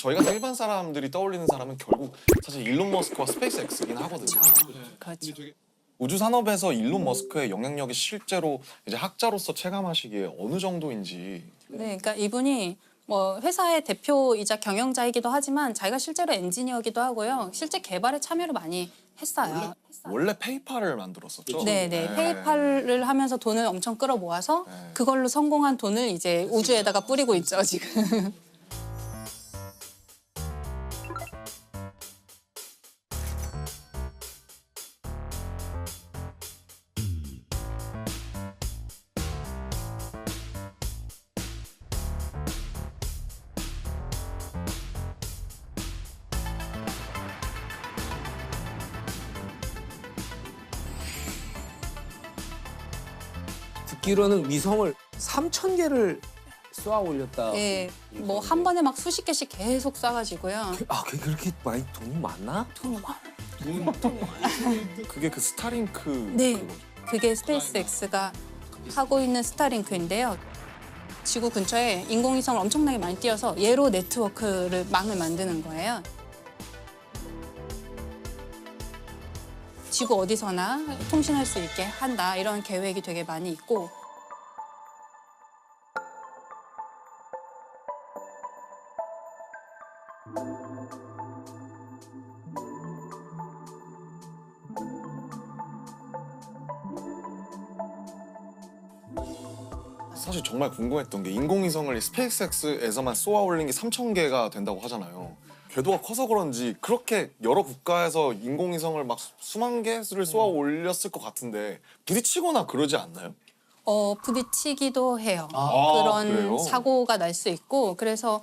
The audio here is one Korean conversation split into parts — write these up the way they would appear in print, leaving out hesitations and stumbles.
저희 같은 일반 사람들이 떠올리는 사람은 결국 사실 일론 머스크와 스페이스 X이긴 하거든요. 그렇죠. 우주 산업에서 일론 머스크의 영향력이 실제로 이제 학자로서 체감하시기에 어느 정도인지. 네, 그러니까 이분이 뭐 회사의 대표이자 경영자이기도 하지만 자기가 실제로 엔지니어기도 하고요. 실제 개발에 참여를 많이 했어요. 원래 페이팔을 만들었었죠. 네, 페이팔을 하면서 돈을 엄청 끌어 모아서 네. 그걸로 성공한 돈을 이제 우주에다가 뿌리고 있죠, 지금. 듣기로는 위성을 3,000개를 쏘아 올렸다. 예, 뭐 한 번에 막 수십 개씩 계속 쏴가지고요. 아, 그렇게 많이 돈이 많나? 돈이 많아. 그게 그 스타링크. 네, 그거죠. 그게 스페이스 X가 하고 있는 스타링크인데요. 지구 근처에 인공위성을 엄청나게 많이 띄워서 얘로 네트워크를 망을 만드는 거예요. 지구 어디서나 통신할 수 있게 한다 이런 계획이 되게 많이 있고 사실 정말 궁금했던 게 인공위성을 스페이스X에서만 쏘아 올린 게 3,000개가 된다고 하잖아요. 궤도가 커서 그런지 그렇게 여러 국가에서 인공위성을 막 수만 개를 쏘아 올렸을 것 같은데 부딪히거나 그러지 않나요? 부딪히기도 해요. 아, 그런 그래요? 사고가 날 수 있고 그래서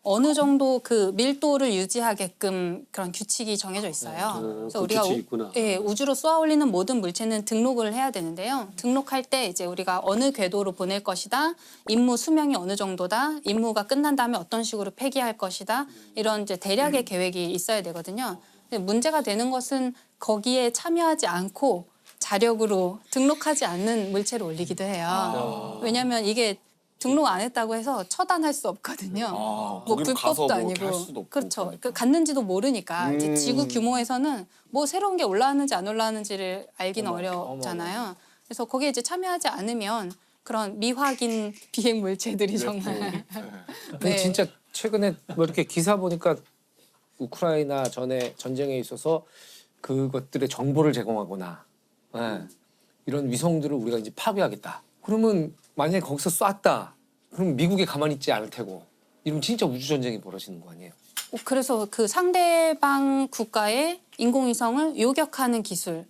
어느 정도 그 밀도를 유지하게끔 그런 규칙이 정해져 있어요. 그래서 우리가 규칙이 있구나. 예, 우주로 쏘아 올리는 모든 물체는 등록을 해야 되는데요. 등록할 때 이제 우리가 어느 궤도로 보낼 것이다, 임무 수명이 어느 정도다, 임무가 끝난 다음에 어떤 식으로 폐기할 것이다 이런 이제 대략의 계획이 있어야 되거든요. 근데 문제가 되는 것은 거기에 참여하지 않고 자력으로 등록하지 않는 물체를 올리기도 해요. 왜냐하면 이게 등록 안 했다고 해서 처단할 수 없거든요. 뭐 거기로 가서 불법도 뭐 이렇게 할 아니고 수도 없고 그렇죠. 그러니까. 그 갔는지도 모르니까 이제 지구 규모에서는 뭐 새로운 게 올라왔는지 안 올라왔는지를 알기는 어렵잖아요. 그래서 거기에 이제 참여하지 않으면 그런 미확인 비행 물체들이 정말 근데 진짜 최근에 뭐 이렇게 기사 보니까 우크라이나 전에 전쟁에 있어서 그것들의 정보를 제공하거나 이런 위성들을 우리가 이제 파괴하겠다. 그러면 만약에 거기서 쐈다. 그럼 미국이 가만히 있지 않을 테고. 이러면 진짜 우주 전쟁이 벌어지는 거 아니에요? 그래서 그 상대방 국가의 인공위성을 요격하는 기술을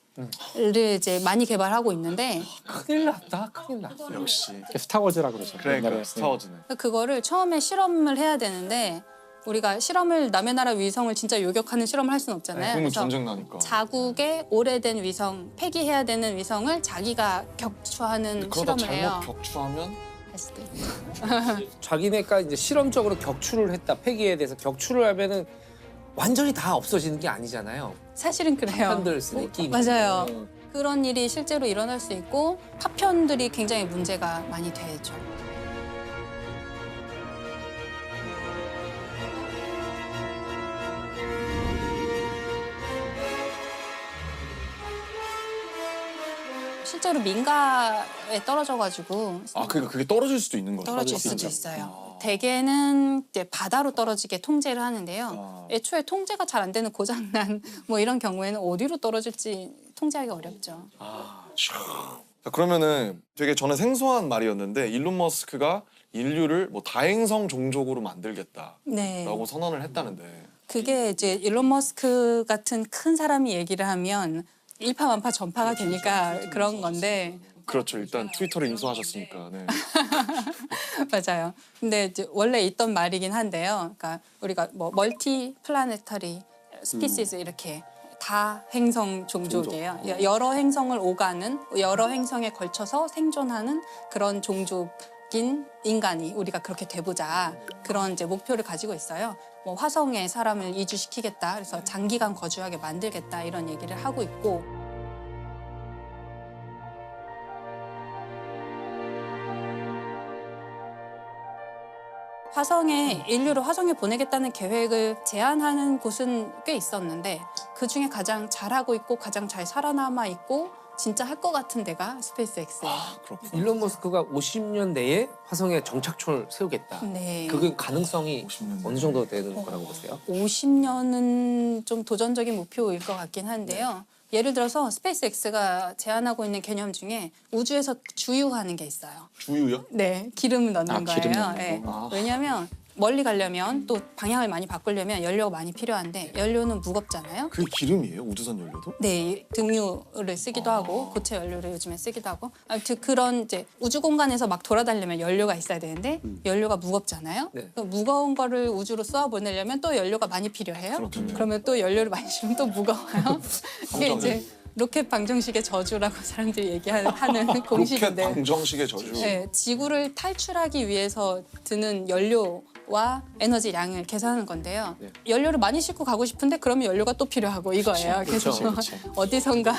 이제 많이 개발하고 있는데 큰일 났다. 큰일 났어. 역시. 스타워즈라고 그러죠. 그러니까 스타워즈는. 그거를 처음에 실험을 해야 되는데 우리가 실험을 남의 나라 위성을 진짜 요격하는 실험을 할 수는 없잖아요. 그러면 그래서 전쟁 나니까. 자국의 오래된 위성, 폐기해야 되는 위성을 자기가 격추하는 그러다 실험을 해요. 잘못 격추하면 할 수도 있고. 자기네가 이제 실험적으로 격추를 했다. 폐기에 대해서 격추를 하면은 완전히 다 없어지는 게 아니잖아요. 사실은 그래요. 파편들 쓰네, 끼고. 맞아요. 그런 일이 실제로 일어날 수 있고 파편들이 굉장히 문제가 많이 되죠. 실제로 민가에 떨어져가지고 그러니까 그게 떨어질 수도 있는 거죠. 떨어질 수도 있어요. 대개는 이제 바다로 떨어지게 통제를 하는데요. 애초에 통제가 잘 안 되는 고장난 뭐 이런 경우에는 어디로 떨어질지 통제하기 어렵죠. 자, 그러면은 되게 저는 생소한 말이었는데 일론 머스크가 인류를 뭐 다행성 종족으로 만들겠다라고 네. 선언을 했다는데. 그게 이제 일론 머스크 같은 큰 사람이 얘기를 하면 일파만파 전파가 되니까 그런 건데 그렇죠. 일단 트위터를 인수하셨으니까. 네. 맞아요. 근데 이제 원래 있던 말이긴 한데요. 그러니까 우리가 뭐 멀티 플라네터리 스피시스 이렇게 다 행성 종족이에요. 여러 행성을 오가는 여러 행성에 걸쳐서 생존하는 그런 종족인 인간이 우리가 그렇게 돼보자 그런 이제 목표를 가지고 있어요. 뭐 화성에 사람을 이주시키겠다. 그래서 장기간 거주하게 만들겠다 이런 얘기를 하고 있고. 화성에 인류를 화성에 보내겠다는 계획을 제안하는 곳은 꽤 있었는데 그 중에 가장 잘하고 있고 가장 잘 살아남아 있고 진짜 할 것 같은 데가 스페이스X예요. 그렇구나. 일론 머스크가 50년 내에 화성에 정착촌을 세우겠다. 네. 그게 가능성이 50년 어느 정도 되는 거라고 보세요? 50년은 좀 도전적인 목표일 것 같긴 한데요. 예를 들어서 스페이스X가 제안하고 있는 개념 중에 우주에서 주유하는 게 있어요. 주유요? 네, 기름을 넣는 거예요. 기름 넣는 네. 거. 아. 왜냐하면 멀리 가려면 또 방향을 많이 바꾸려면 연료가 많이 필요한데 연료는 무겁잖아요. 그게 기름이에요? 우주선 연료도? 네, 등유를 쓰기도 하고 고체 연료를 요즘에 쓰기도 하고 아무튼 그런 이제 우주 공간에서 막 돌아다니려면 연료가 있어야 되는데 연료가 무겁잖아요. 네. 그 무거운 거를 우주로 쏘아 보내려면 또 연료가 많이 필요해요. 그렇겠네요. 그러면 또 연료를 많이 주면 또 무거워요. 이게 이제 로켓 방정식의 저주라고 사람들이 얘기하는 로켓 공식인데 방정식의 저주. 네, 지구를 탈출하기 위해서 드는 연료와 에너지 양을 계산하는 건데요. 네. 연료를 많이 싣고 가고 싶은데 그러면 연료가 또 필요하고 이거예요. 그래서 그렇죠. 어디선가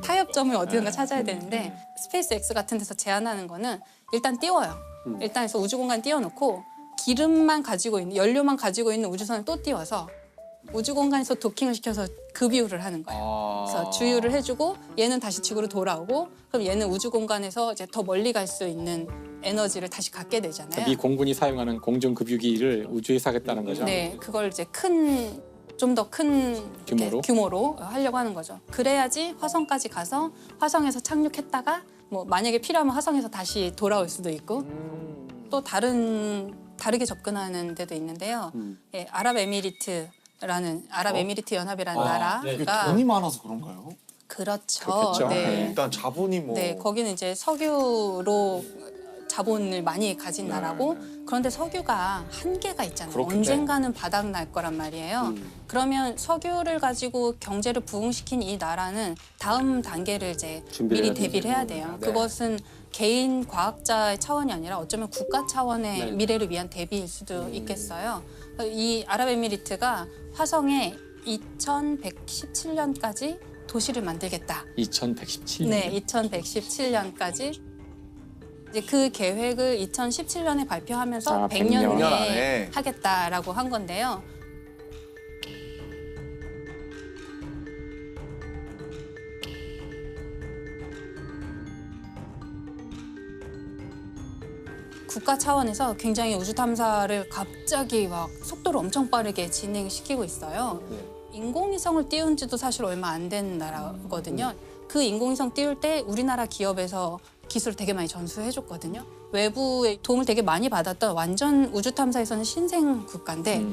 타협점을 어디선가 찾아야 되는데 스페이스X 같은 데서 제안하는 거는 일단 띄워요. 일단 해서 우주공간 띄워놓고 기름만 가지고 있는 연료만 가지고 있는 우주선을 또 띄워서 우주공간에서 도킹을 시켜서 급유를 하는 거예요. 그래서 주유를 해주고 얘는 다시 지구로 돌아오고 그럼 얘는 우주공간에서 이제 더 멀리 갈 수 있는 에너지를 다시 갖게 되잖아요. 미 공군이 사용하는 공중급유기를 우주에서 하겠다는 거죠. 네, 그걸 이제 좀 더 큰 규모로 하려고 하는 거죠. 그래야지 화성까지 가서 화성에서 착륙했다가 뭐 만약에 필요하면 화성에서 다시 돌아올 수도 있고 또 다르게 접근하는 데도 있는데요. 예, 아랍에미리트 연합이라는 이게 나라가 돈이 많아서 그런가요? 그렇죠. 그렇겠죠. 네. 일단 자본이 뭐 네, 거기는 이제 석유로 자본을 많이 가진 나라고 그런데 석유가 한계가 있잖아요. 그렇겠죠. 언젠가는 바닥 날 거란 말이에요. 그러면 석유를 가지고 경제를 부흥시킨 이 나라는 다음 단계를 이제 준비를 미리 해야 대비를 해야 돼요. 네. 그것은 개인 과학자의 차원이 아니라 어쩌면 국가 차원의 네. 미래를 위한 대비일 수도 있겠어요. 이 아랍에미리트가 화성에 2117년까지 도시를 만들겠다. 2117년. 네, 2117년까지 이제 그 계획을 2017년에 발표하면서 아, 100년 100년 후에 안에. 하겠다라고 한 건데요. 국가 차원에서 굉장히 우주 탐사를 갑자기 막 속도를 엄청 빠르게 진행시키고 있어요. 네. 인공위성을 띄운 지도 사실 얼마 안 된 나라거든요. 그 인공위성 띄울 때 우리나라 기업에서 기술을 되게 많이 전수해줬거든요. 외부의 도움을 되게 많이 받았던 완전 우주 탐사에서는 신생 국가인데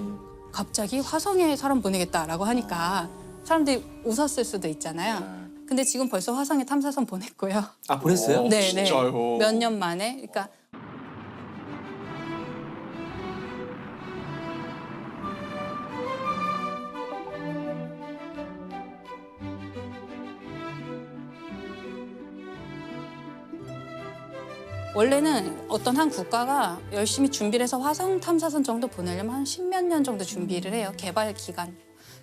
갑자기 화성에 사람 보내겠다라고 하니까 사람들이 웃었을 수도 있잖아요. 근데 지금 벌써 화성에 탐사선 보냈고요. 아 보냈어요? 어, 네, 진짜요? 몇 년 만에. 그러니까 원래는 어떤 한 국가가 열심히 준비를 해서 화성 탐사선 정도 보내려면 한 10몇 년 정도 준비를 해요. 개발 기간.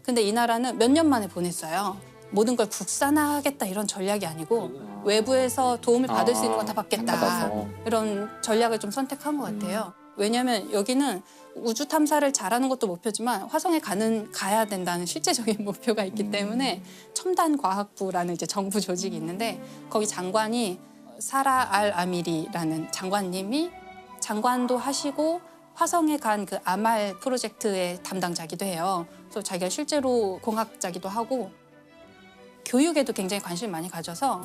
근데 이 나라는 몇 년 만에 보냈어요. 모든 걸 국산화하겠다 이런 전략이 아니고 외부에서 도움을 받을 수 있는 건 다 받겠다. 받아서. 이런 전략을 좀 선택한 것 같아요. 왜냐하면 여기는 우주 탐사를 잘하는 것도 목표지만 화성에 가야 된다는 실제적인 목표가 있기 때문에 첨단 과학부라는 이제 정부 조직이 있는데 거기 장관이 사라 알 아미리라는 장관님이 장관도 하시고 화성에 간 그 아말 프로젝트의 담당자기도 해요. 그래서 자기가 실제로 공학자기도 하고 교육에도 굉장히 관심을 많이 가져서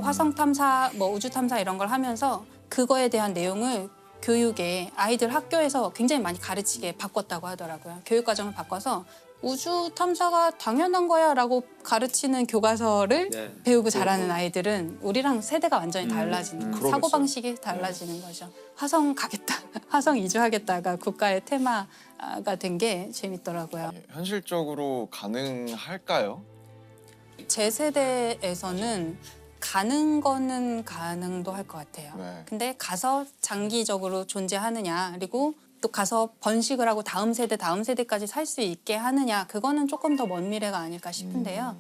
화성 탐사, 뭐 우주 탐사 이런 걸 하면서 그거에 대한 내용을 교육에 아이들 학교에서 굉장히 많이 가르치게 바꿨다고 하더라고요. 교육 과정을 바꿔서 우주 탐사가 당연한 거야라고 가르치는 교과서를 네. 배우고 자라는 아이들은 우리랑 세대가 완전히 달라지는 그러겠어요. 사고 방식이 달라지는 거죠. 화성 가겠다, 화성 이주하겠다가 국가의 테마가 된 게 재밌더라고요. 현실적으로 가능할까요? 제 세대에서는 가는 거는 가능도 할 것 같아요. 네. 근데 가서 장기적으로 존재하느냐 그리고 또 가서 번식을 하고 다음 세대까지 살 수 있게 하느냐 그거는 조금 더 먼 미래가 아닐까 싶은데요.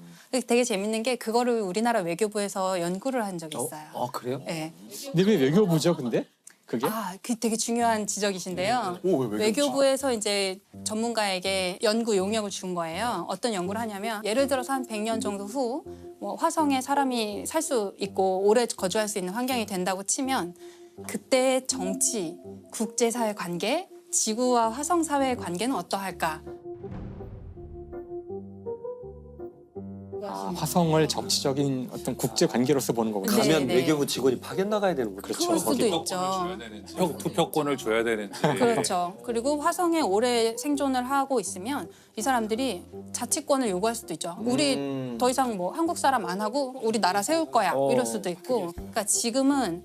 되게 재밌는 게 그거를 우리나라 외교부에서 연구를 한 적이 있어요. 아 그래요? 네. 근데 왜 외교부죠, 근데? 그게? 그 되게 중요한 지적이신데요. 오, 왜 외교부에서 이제 전문가에게 연구 용역을 준 거예요. 어떤 연구를 하냐면 예를 들어서 한 100년 정도 후 뭐 화성에 사람이 살 수 있고 오래 거주할 수 있는 환경이 된다고 치면 그때의 정치, 국제사회 관계, 지구와 화성 사회의 관계는 어떠할까? 화성을 정치적인 어떤 국제 관계로서 보는 거군요. 네. 가면 외교부 직원이 파견 나가야 되는 거죠. 그럴 수도 있죠. 투표권을 줘야 되는지. 그렇죠. 그리고 화성에 오래 생존을 하고 있으면 이 사람들이 자치권을 요구할 수도 있죠. 우리 더 이상 뭐 한국 사람 안 하고 우리 나라 세울 거야 이럴 수도 있고. 그러니까 지금은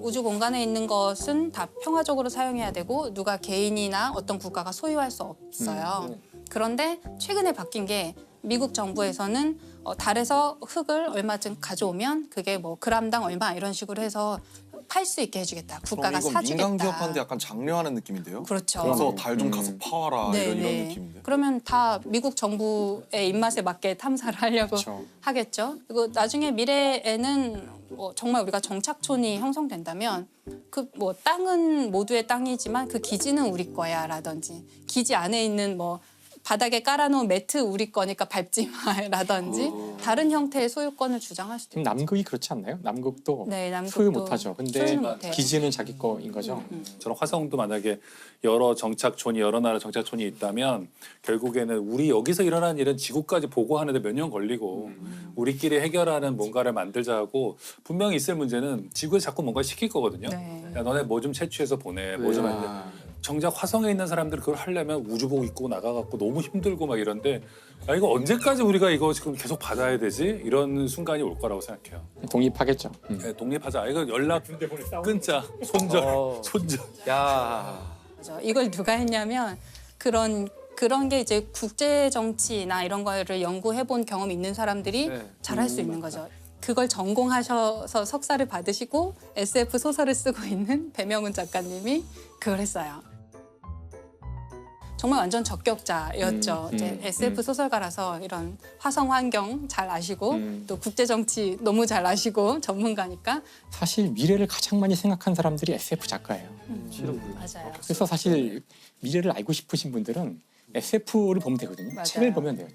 우주 공간에 있는 것은 다 평화적으로 사용해야 되고 누가 개인이나 어떤 국가가 소유할 수 없어요. 그런데 최근에 바뀐 게 미국 정부에서는 달에서 흙을 얼마쯤 가져오면 그게 뭐 그람당 얼마 이런 식으로 해서 팔 수 있게 해주겠다. 국가가 이건 사주겠다. 민간 기업한테 약간 장려하는 느낌인데요. 그렇죠. 그래서 달 좀 가서 파와라 네, 이런 네. 느낌인데. 그러면 다 미국 정부의 입맛에 맞게 탐사를 하려고 그렇죠. 하겠죠. 그리고 나중에 미래에는 뭐 정말 우리가 정착촌이 형성된다면 그 뭐 땅은 모두의 땅이지만 그 기지는 우리 거야라든지 기지 안에 있는 뭐 바닥에 깔아놓은 매트 우리 거니까 밟지 마라든지 다른 형태의 소유권을 주장할 수도 지금 있죠. 남극이 그렇지 않나요? 남극도 네, 남극도 소유 못하죠. 근데 소유는 못해요. 기지는 자기 거인 거죠. 저런 화성도 만약에 여러 정착촌이 여러 나라 정착촌이 있다면 결국에는 우리 여기서 일어나는 일은 지구까지 보고하는데 몇 년 걸리고 우리끼리 해결하는 뭔가를 만들자고 분명히 있을 문제는 지구에 자꾸 뭔가 시킬 거거든요. 네. 야 너네 뭐 좀 채취해서 보내. 뭐 좀 안 돼. 정작 화성에 있는 사람들이 그걸 하려면 우주복 입고 나가갖고 너무 힘들고 막 이런데 야 이거 언제까지 우리가 이거 지금 계속 받아야 되지? 이런 순간이 올 거라고 생각해요. 독립하겠죠. 네, 독립하자. 이거 연락 끊자. 손절. 야. 그죠. 이걸 누가 했냐면 그런 게 이제 국제 정치나 이런 거를 연구해 본 경험이 있는 사람들이 네. 잘할 수 있는 거죠. 그걸 전공하셔서 석사를 받으시고 SF 소설을 쓰고 있는 배명훈 작가님이 그걸 했어요. 정말 완전 적격자였죠. 이제 SF 소설가라서 이런 화성 환경 잘 아시고 또 국제 정치 너무 잘 아시고 전문가니까 사실 미래를 가장 많이 생각한 사람들이 SF 작가예요. 맞아요. 그래서 사실 미래를 알고 싶으신 분들은 SF를 보면 되거든요. 맞아요. 책을 보면 돼요.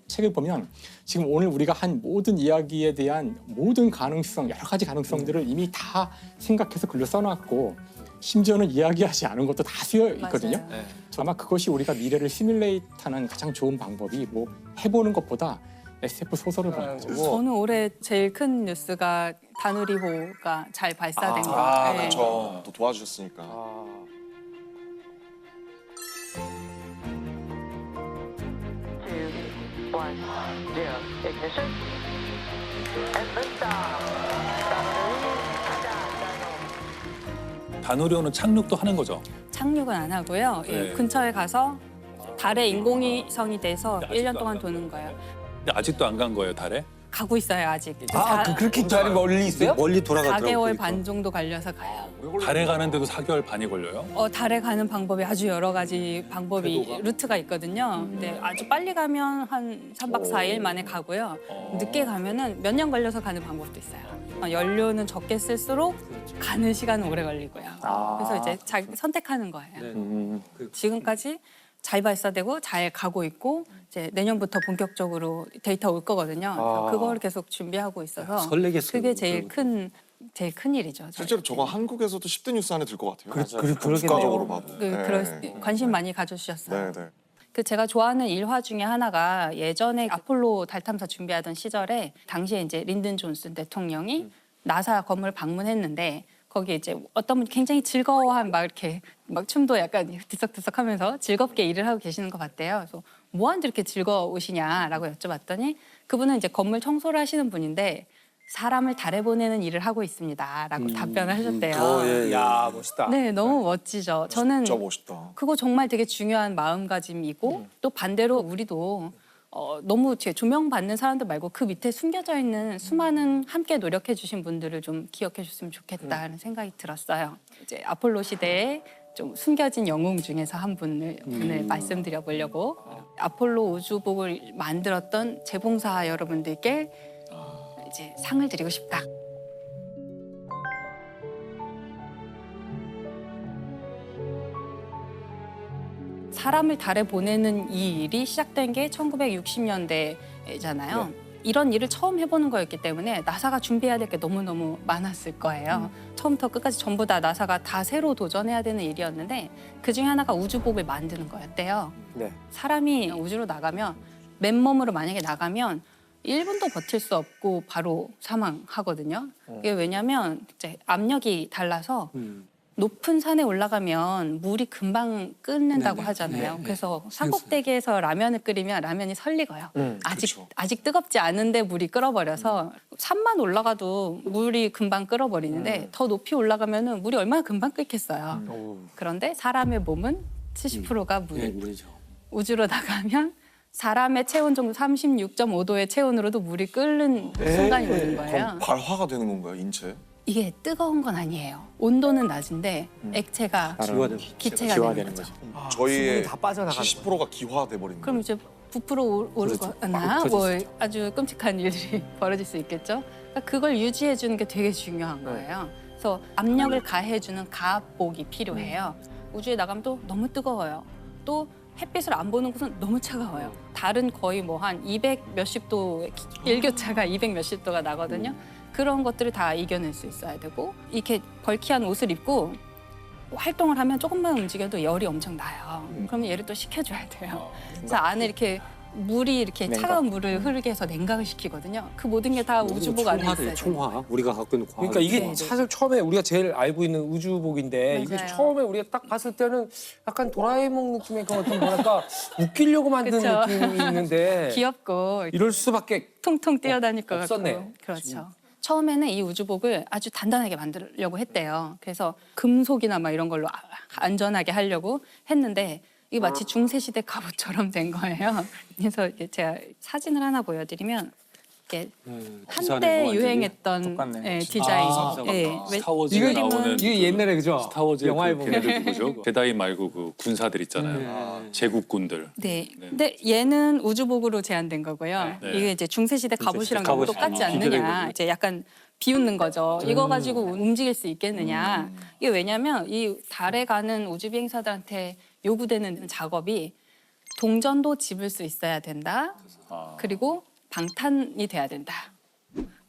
책을 보면 지금 오늘 우리가 한 모든 이야기에 대한 모든 가능성, 여러 가지 가능성들을 이미 다 생각해서 글로 써놨고 심지어는 이야기하지 않은 것도 다 쓰여 있거든요. 맞아요. 네. 아마 그것이 우리가 미래를 시뮬레이트하는 가장 좋은 방법이 뭐 해보는 것보다 SF 소설을 보는 거죠. 저는 올해 제일 큰 뉴스가 다누리호가 잘 발사된 거. 아, 네. 그렇죠. 또 도와주셨으니까. 아. Two, one, zero. Ignition. And liftoff. 다누리호는 착륙도 하는 거죠. 착륙은 안 하고요. 예, 네. 근처에 가서 달에 인공위성이 돼서 1년 동안 도는 거예요. 근데 아직도 안 간 거예요, 달에? 가고 있어요, 아직. 그렇게 달이 멀리 있어요? 멀리 돌아가더라고요. 4개월 반 정도 걸려서 가요. 달에 가는데도 4개월 반이 걸려요? 달에 가는 방법이 아주 여러 가지 방법이 루트가 있거든요. 근데 아주 빨리 가면 한 3박 4일 만에 가고요. 늦게 가면은 몇 년 걸려서 가는 방법도 있어요. 연료는 적게 쓸수록 가는 시간은 오래 걸리고요. 그래서 이제 자기 선택하는 거예요. 지금까지 잘 발사되고 잘 가고 있고 이제 내년부터 본격적으로 데이터 올 거거든요. 그걸 계속 준비하고 있어서 설레겠어요. 그게 제일 큰 일이죠. 실제로 저거 한국에서도 10대 뉴스 안에 들 것 같아요. 그러겠네요. 국가적으로 봐도. 관심 많이 가져주셨어요. 네, 네. 그 제가 좋아하는 일화 중에 하나가 예전에 아폴로 달 탐사 준비하던 시절에 당시에 이제 린든 존슨 대통령이 나사 건물 방문했는데 거기 이제 어떤 분이 굉장히 즐거워한 막 이렇게 막 춤도 약간 들썩들썩하면서 즐겁게 일을 하고 계시는 것 같대요. 그래서 뭐 하는데 이렇게 즐거우시냐라고 여쭤봤더니 그분은 이제 건물 청소를 하시는 분인데 사람을 달에 보내는 일을 하고 있습니다라고 답변을 하셨대요. 야, 멋있다. 네, 너무 멋지죠. 저는 진짜 멋있다. 그거 정말 되게 중요한 마음가짐이고 또 반대로 우리도 너무 조명받는 사람들 말고 그 밑에 숨겨져 있는 수많은 함께 노력해 주신 분들을 좀 기억해 줬으면 좋겠다는 생각이 들었어요. 이제 아폴로 시대에 좀 숨겨진 영웅 중에서 한 분을 오늘 말씀드려 보려고 아폴로 우주복을 만들었던 재봉사 여러분들께 이제 상을 드리고 싶다. 사람을 달에 보내는 이 일이 시작된 게 1960년대잖아요. 이런 일을 처음 해보는 거였기 때문에 나사가 준비해야 될 게 너무너무 많았을 거예요. 처음부터 끝까지 전부 다 나사가 다 새로 도전해야 되는 일이었는데 그중에 하나가 우주복을 만드는 거였대요. 네. 사람이 우주로 나가면 맨몸으로 만약에 나가면 1분도 버틸 수 없고 바로 사망하거든요. 이게 왜냐하면 이제 압력이 달라서 높은 산에 올라가면 물이 금방 끓는다고 하잖아요. 그래서 산꼭대기에서 라면을 끓이면 라면이 설리고요. 아직 뜨겁지 않은데 물이 끓어버려서 산만 올라가도 물이 금방 끓어버리는데 더 높이 올라가면은 물이 얼마나 금방 끓겠어요. 그런데 사람의 몸은 70%가 물이에요. 물이죠. 우주로 나가면 사람의 체온 정도 36.5도의 체온으로도 물이 끓는 순간이 오는 거예요. 그럼 발화가 되는 건가요, 인체? 이게 뜨거운 건 아니에요. 온도는 낮은데 액체가 기체가 되는 거죠. 저희의 다 빠져나가는 70%가 기화돼 버리는 그럼 이제 부풀어 오르거나 뭐 아주 끔찍한 일들이 벌어질 수 있겠죠. 그러니까 그걸 유지해 주는 게 되게 중요한 거예요. 그래서 압력을 가해 주는 가압복이 필요해요. 우주에 나가면 또 너무 뜨거워요. 또 햇빛을 안 보는 곳은 너무 차가워요. 달은 거의 뭐 한 200 몇십 도 일교차가 200 몇십 도가 나거든요. 그런 것들을 다 이겨낼 수 있어야 되고 이렇게 벌키한 옷을 입고 활동을 하면 조금만 움직여도 열이 엄청 나요. 그러면 얘를 또 식혀줘야 돼요. 그래서 안에 이렇게 물이 이렇게 차가운 물을 흐르게 해서 냉각을 시키거든요. 그 모든 게 다 우주복 안에 있어야 돼요. 총화. 우리가 갖고 있는 과학. 그러니까 이게 네. 사실 처음에 우리가 제일 알고 있는 우주복인데 이게 맞아요. 처음에 우리가 딱 봤을 때는 약간 도라에몽 느낌의 그 어떤 뭐랄까 웃기려고 만든 그쵸. 느낌이 있는데 귀엽고 이럴 수밖에 통통 뛰어다닐 것 없었네. 같고. 그렇죠. 처음에는 이 우주복을 아주 단단하게 만들려고 했대요. 그래서 금속이나 막 이런 걸로 안전하게 하려고 했는데 이게 마치 중세시대 갑옷처럼 된 거예요. 그래서 이제 제가 사진을 하나 보여드리면 이게 한때 유행했던 디자인. 스타워즈에 나오는 이게 옛날에 그죠? 스타워즈 영화에 그 보면 걔네들 누구죠? 제다이 말고 그 군사들 있잖아요. 제국군들. 네. 근데 얘는 우주복으로 제한된 거고요. 네. 이게 이제 중세시대 갑옷이랑 너무 갑옷이 똑같지 않느냐. 이제 약간 비웃는 거죠. 이거 가지고 움직일 수 있겠느냐. 이게 왜냐면 이 달에 가는 우주 비행사들한테 요구되는 작업이 동전도 집을 수 있어야 된다. 그리고 방탄이 돼야 된다.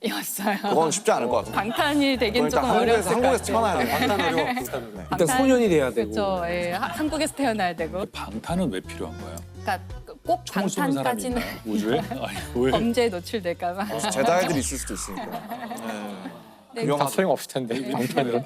이었어요. 그건 쉽지 않을 것 같아요. 방탄이 되긴 일단 조금 어려웠을 것 한국에서 같아요. 태어나야 돼요. 방탄 어려워. 방탄 어려워. 일단 소년이 돼야 되고. 그렇죠. 예, 한국에서 태어나야 되고. 방탄은 왜 필요한 거예요? 그러니까 꼭 총을 쏘는 사람이 방탄까지는 있나요? 우주에? 아니 왜? 범죄에 노출될까 봐. 제다이들이 있을 수도 있으니까. 네, 다 소용없을 텐데. 방탄을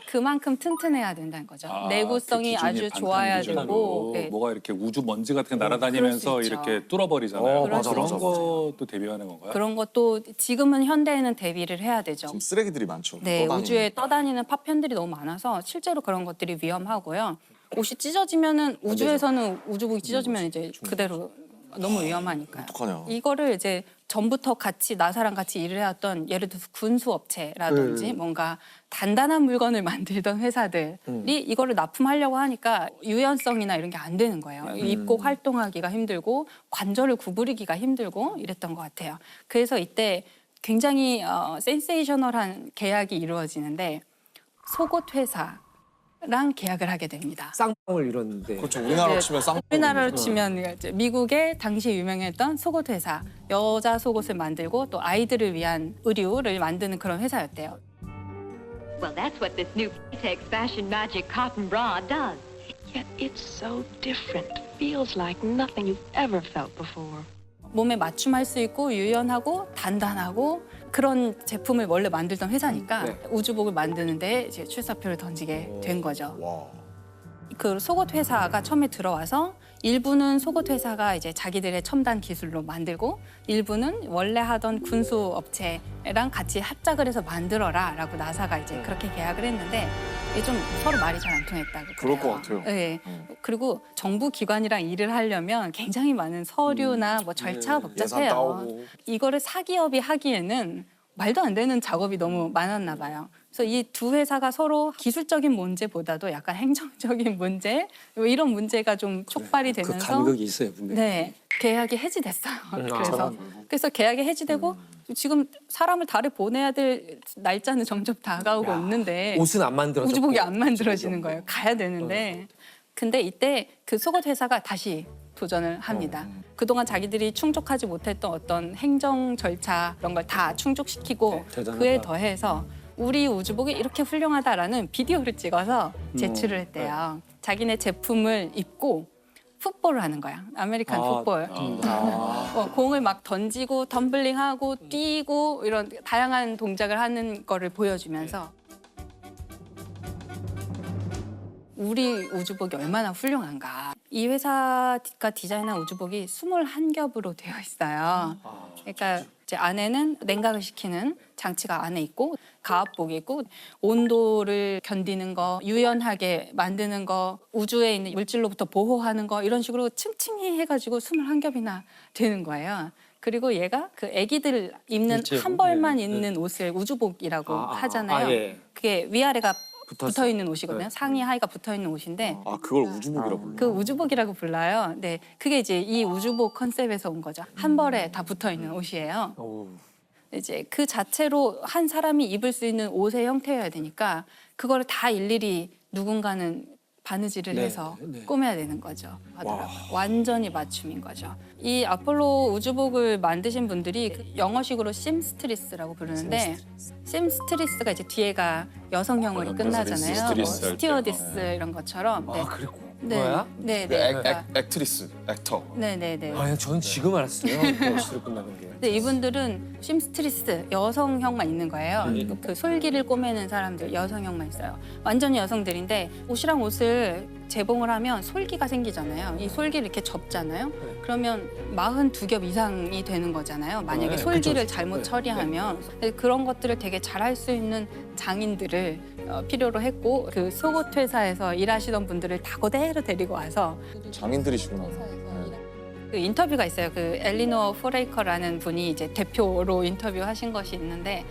그만큼 튼튼해야 된다는 거죠. 아, 내구성이 그 기준이 아주 좋아야 방탄 기준으로 되고. 네. 뭐가 이렇게 우주 먼지 같은 게 날아다니면서 그럴 수 있죠. 이렇게 뚫어버리잖아요. 맞아, 그런 맞아, 맞아. 것도 대비하는 건가요? 그런 것도 지금은 현대에는 대비를 해야 되죠. 지금 쓰레기들이 많죠. 네, 떠다니는. 우주에 떠다니는 파편들이 너무 많아서 실제로 그런 것들이 위험하고요. 옷이 찢어지면은 우주에서는 우주복이 찢어지면 이제 그대로 너무 위험하니까요. 어떡하냐. 이거를 이제 전부터 같이 나사랑 같이 일을 해왔던 예를 들어서 군수업체라든지 뭔가 단단한 물건을 만들던 회사들이 이거를 납품하려고 하니까 유연성이나 이런 게 안 되는 거예요. 입고 활동하기가 힘들고 관절을 구부리기가 힘들고 이랬던 것 같아요. 그래서 이때 굉장히 센세이셔널한 계약이 이루어지는데 속옷 회사랑 계약을 하게 됩니다. 쌍방울 이뤘는데. 그렇죠. 우리나라로 네, 치면 쌍. 우리나라로 치면 이제 미국의 당시 유명했던 속옷 회사, 여자 속옷을 만들고 또 아이들을 위한 의류를 만드는 그런 회사였대요. Well, that's what this new Playtex Fashion Magic cotton bra does. Yet it's so different. Feels like nothing you've ever felt before. 몸에 맞춤할 수 있고 유연하고 단단하고 그런 제품을 원래 만들던 회사니까 네. 우주복을 만드는데 이제 출사표를 던지게 된 거죠. 와. 그 속옷 회사가 처음에 들어와서 일부는 속옷 회사가 이제 자기들의 첨단 기술로 만들고 일부는 원래 하던 군수 업체랑 같이 합작을 해서 만들어라라고 나사가 이제 그렇게 계약을 했는데 이게 좀 서로 말이 잘 안 통했다고 그럴 그래요. 것 같아요. 네. 그리고 정부 기관이랑 일을 하려면 굉장히 많은 서류나 뭐 절차가 예산 복잡해요. 따오고. 이거를 사기업이 하기에는 말도 안 되는 작업이 너무 많았나 봐요. 그래서 이 두 회사가 서로 기술적인 문제보다도 약간 행정적인 문제 뭐 이런 문제가 좀 촉발이 그 되면서 간극이 있어요 분명히. 네 계약이 해지됐어요. 그래서 계약이 해지되고 지금 사람을 달에 보내야 될 날짜는 점점 다가오고 있는데 옷은 안 만들어졌고. 우주복이 안 만들어지는 거예요. 가야 되는데 근데 이때 그 속옷 회사가 다시 도전을 합니다. 그동안 자기들이 충족하지 못했던 어떤 행정 절차 이런 걸 다 충족시키고 대단하다. 그에 더해서 우리 우주복이 이렇게 훌륭하다라는 비디오를 찍어서 제출을 했대요. 자기네 제품을 입고 풋볼을 하는 거야. 아메리칸 풋볼. 공을 막 던지고 덤블링하고 뛰고 이런 다양한 동작을 하는 거를 보여주면서 우리 우주복이 얼마나 훌륭한가. 이 회사가 디자인한 우주복이 21겹으로 되어 있어요. 그러니까 이제 안에는 냉각을 시키는 장치가 안에 있고 가압복이 있고 온도를 견디는 거, 유연하게 만드는 거, 우주에 있는 물질로부터 보호하는 거 이런 식으로 층층이 해가지고 21겹이나 되는 거예요. 그리고 얘가 그 애기들 입는 일체복? 한 벌만 네, 있는 옷을 우주복이라고 하잖아요. 예. 그게 위아래가 붙었어. 붙어 있는 옷이거든요. 네. 상의 하의가 붙어 있는 옷인데 아 그걸 우주복이라고 불러요? 그 우주복이라고 불러요. 네, 그게 이제 이 우주복 컨셉에서 온 거죠. 한 벌에 다 붙어 있는 옷이에요. 이제 그 자체로 한 사람이 입을 수 있는 옷의 형태여야 되니까 그거를 다 일일이 누군가는 바느질을 해서 꾸며야 되는 거죠. 하더라고요. 완전히 맞춤인 거죠. 이 아폴로 우주복을 만드신 분들이 그 영어식으로 심스트리스라고 부르는데 심스트리스가 이제 뒤에가 여성형으로 끝나잖아요. 심스트리스 할 때. 스티어디스 이런 것처럼. 네. 네. 뭐야? 네, 그 네. 액트리스, 액터. 네, 네, 네. 아, 전 지금 알았어요. 시로 끝나는 게. 근데 이분들은 심스트리스 여성형만 있는 거예요. 그 솔기를 꼬매는 사람들 여성형만 있어요. 완전히 여성들인데 옷이랑 옷을 재봉을 하면 솔기가 생기잖아요. 이 솔기를 이렇게 접잖아요. 그러면 42겹 이상이 되는 거잖아요. 만약에 솔기를 잘못 처리하면 그런 것들을 되게 잘할 수 있는 장인들을 필요로 했고 그 속옷 회사에서 일하시던 분들을 다 그대로 데리고 와서 장인들이시구나. 그 인터뷰가 있어요. 그 엘리노어 포레이커라는 분이 이제 대표로 인터뷰하신 것이 있는데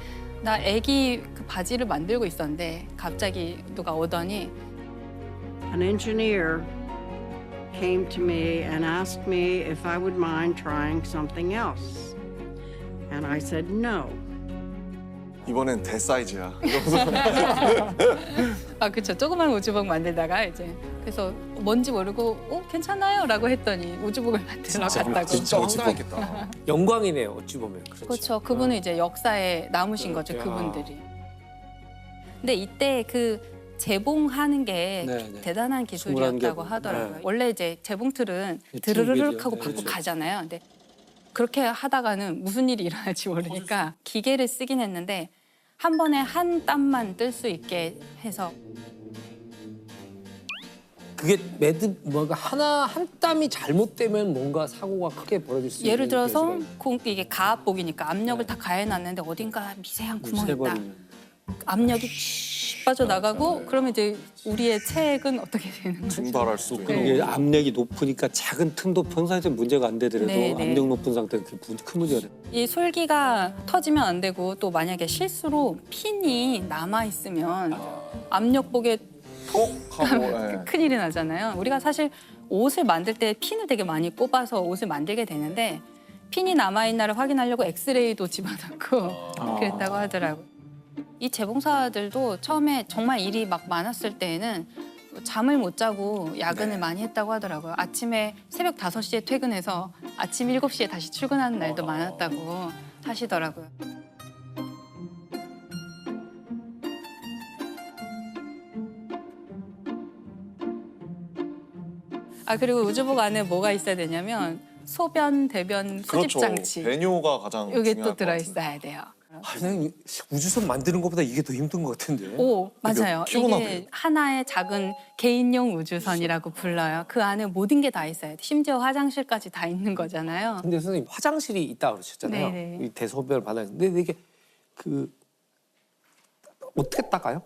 나 애기 그 바지를 만들고 있었는데 갑자기 누가 오더니 An engineer came to me and asked me if I would mind trying something else. And I said no. 이번엔 대사이즈야. 아 그렇죠. 조그만 우주복 만들다가 이제 그래서 뭔지 모르고 괜찮아요라고 했더니 우주복을 만들러 갔다고. 진짜 우주복이겠다. 영광이네요. 어찌 보면. 그렇죠. 그분은 이제 역사에 남으신 거죠. 그분들이. 근데 이때 그 재봉하는 게 네, 네. 대단한 기술이었다고 21개. 하더라고요. 네. 원래 이제 재봉틀은 네, 드르르륵 하고 네, 받고 그렇죠. 가잖아요. 근데 그렇게 하다가는 무슨 일이 일어날지 모르니까 기계를 쓰긴 했는데 한 번에 한 땀만 뜰 수 있게 해서 그게 뭐가 하나 한 땀이 잘못되면 뭔가 사고가 크게 벌어질 수 있는 예를 들어서 계기가 이게 가압복이니까 압력을 다 가해놨는데 어딘가 미세한 구멍이 있다. 세버리면. 압력이 쭉 빠져나가고 그러면 이제 우리의 체액은 어떻게 되는 거죠? 증발할 수도 있고. 이게 압력이 높으니까 작은 틈도 평상시에 문제가 안 되더라도 네, 네. 압력 높은 상태는 큰 문제가 돼. 이 솔기가 터지면 안 되고 또 만약에 실수로 핀이 남아 있으면 압력복에 하고 예. 큰일이 나잖아요. 우리가 사실 옷을 만들 때 핀을 되게 많이 꼽아서 옷을 만들게 되는데 핀이 남아 있나를 확인하려고 엑스레이도 집어넣고 그랬다고 하더라고요. 이 재봉사들도 처음에 정말 일이 막 많았을 때에는 잠을 못 자고 야근을 많이 했다고 하더라고요. 아침에 새벽 5시에 퇴근해서 아침 7시에 다시 출근하는 날도 많았다고 하시더라고요. 아 그리고 우주복 안에 뭐가 있어야 되냐면 소변, 대변 수집 그렇죠. 장치. 배뇨가 가장 이게 중요할 또 것 같아요. 들어있어야 돼요. 그냥 우주선 만드는 것보다 이게 더 힘든 것 같은데. 오, 맞아요. 피곤하대요. 이게 하나의 작은 개인용 우주선이라고 불러요. 그 안에 모든 게 다 있어요. 심지어 화장실까지 다 있는 거잖아요. 근데 선생님 화장실이 있다 그러셨잖아요. 네네. 이 대소변 받아. 근데 이게 그 어떻게 닦아요?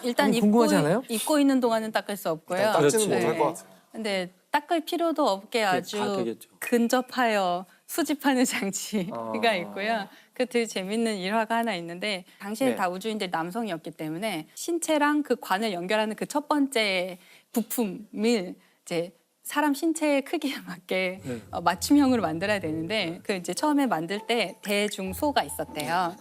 일단 아니, 궁금하지 않아요? 입고 있는 동안은 닦을 수 없고요. 닦지는 네. 못할 것 같아요. 근데 닦을 필요도 없게 다 아주 되겠죠. 근접하여 수집하는 장치가 아. 있고요. 그 되게 재밌는 일화가 하나 있는데 당시에 네. 다 우주인들 남성이었기 때문에 신체랑 그 관을 연결하는 그 첫 번째 부품을 이제 사람 신체의 크기에 맞게 맞춤형으로 만들어야 되는데 그 이제 처음에 만들 때 대중소가 있었대요.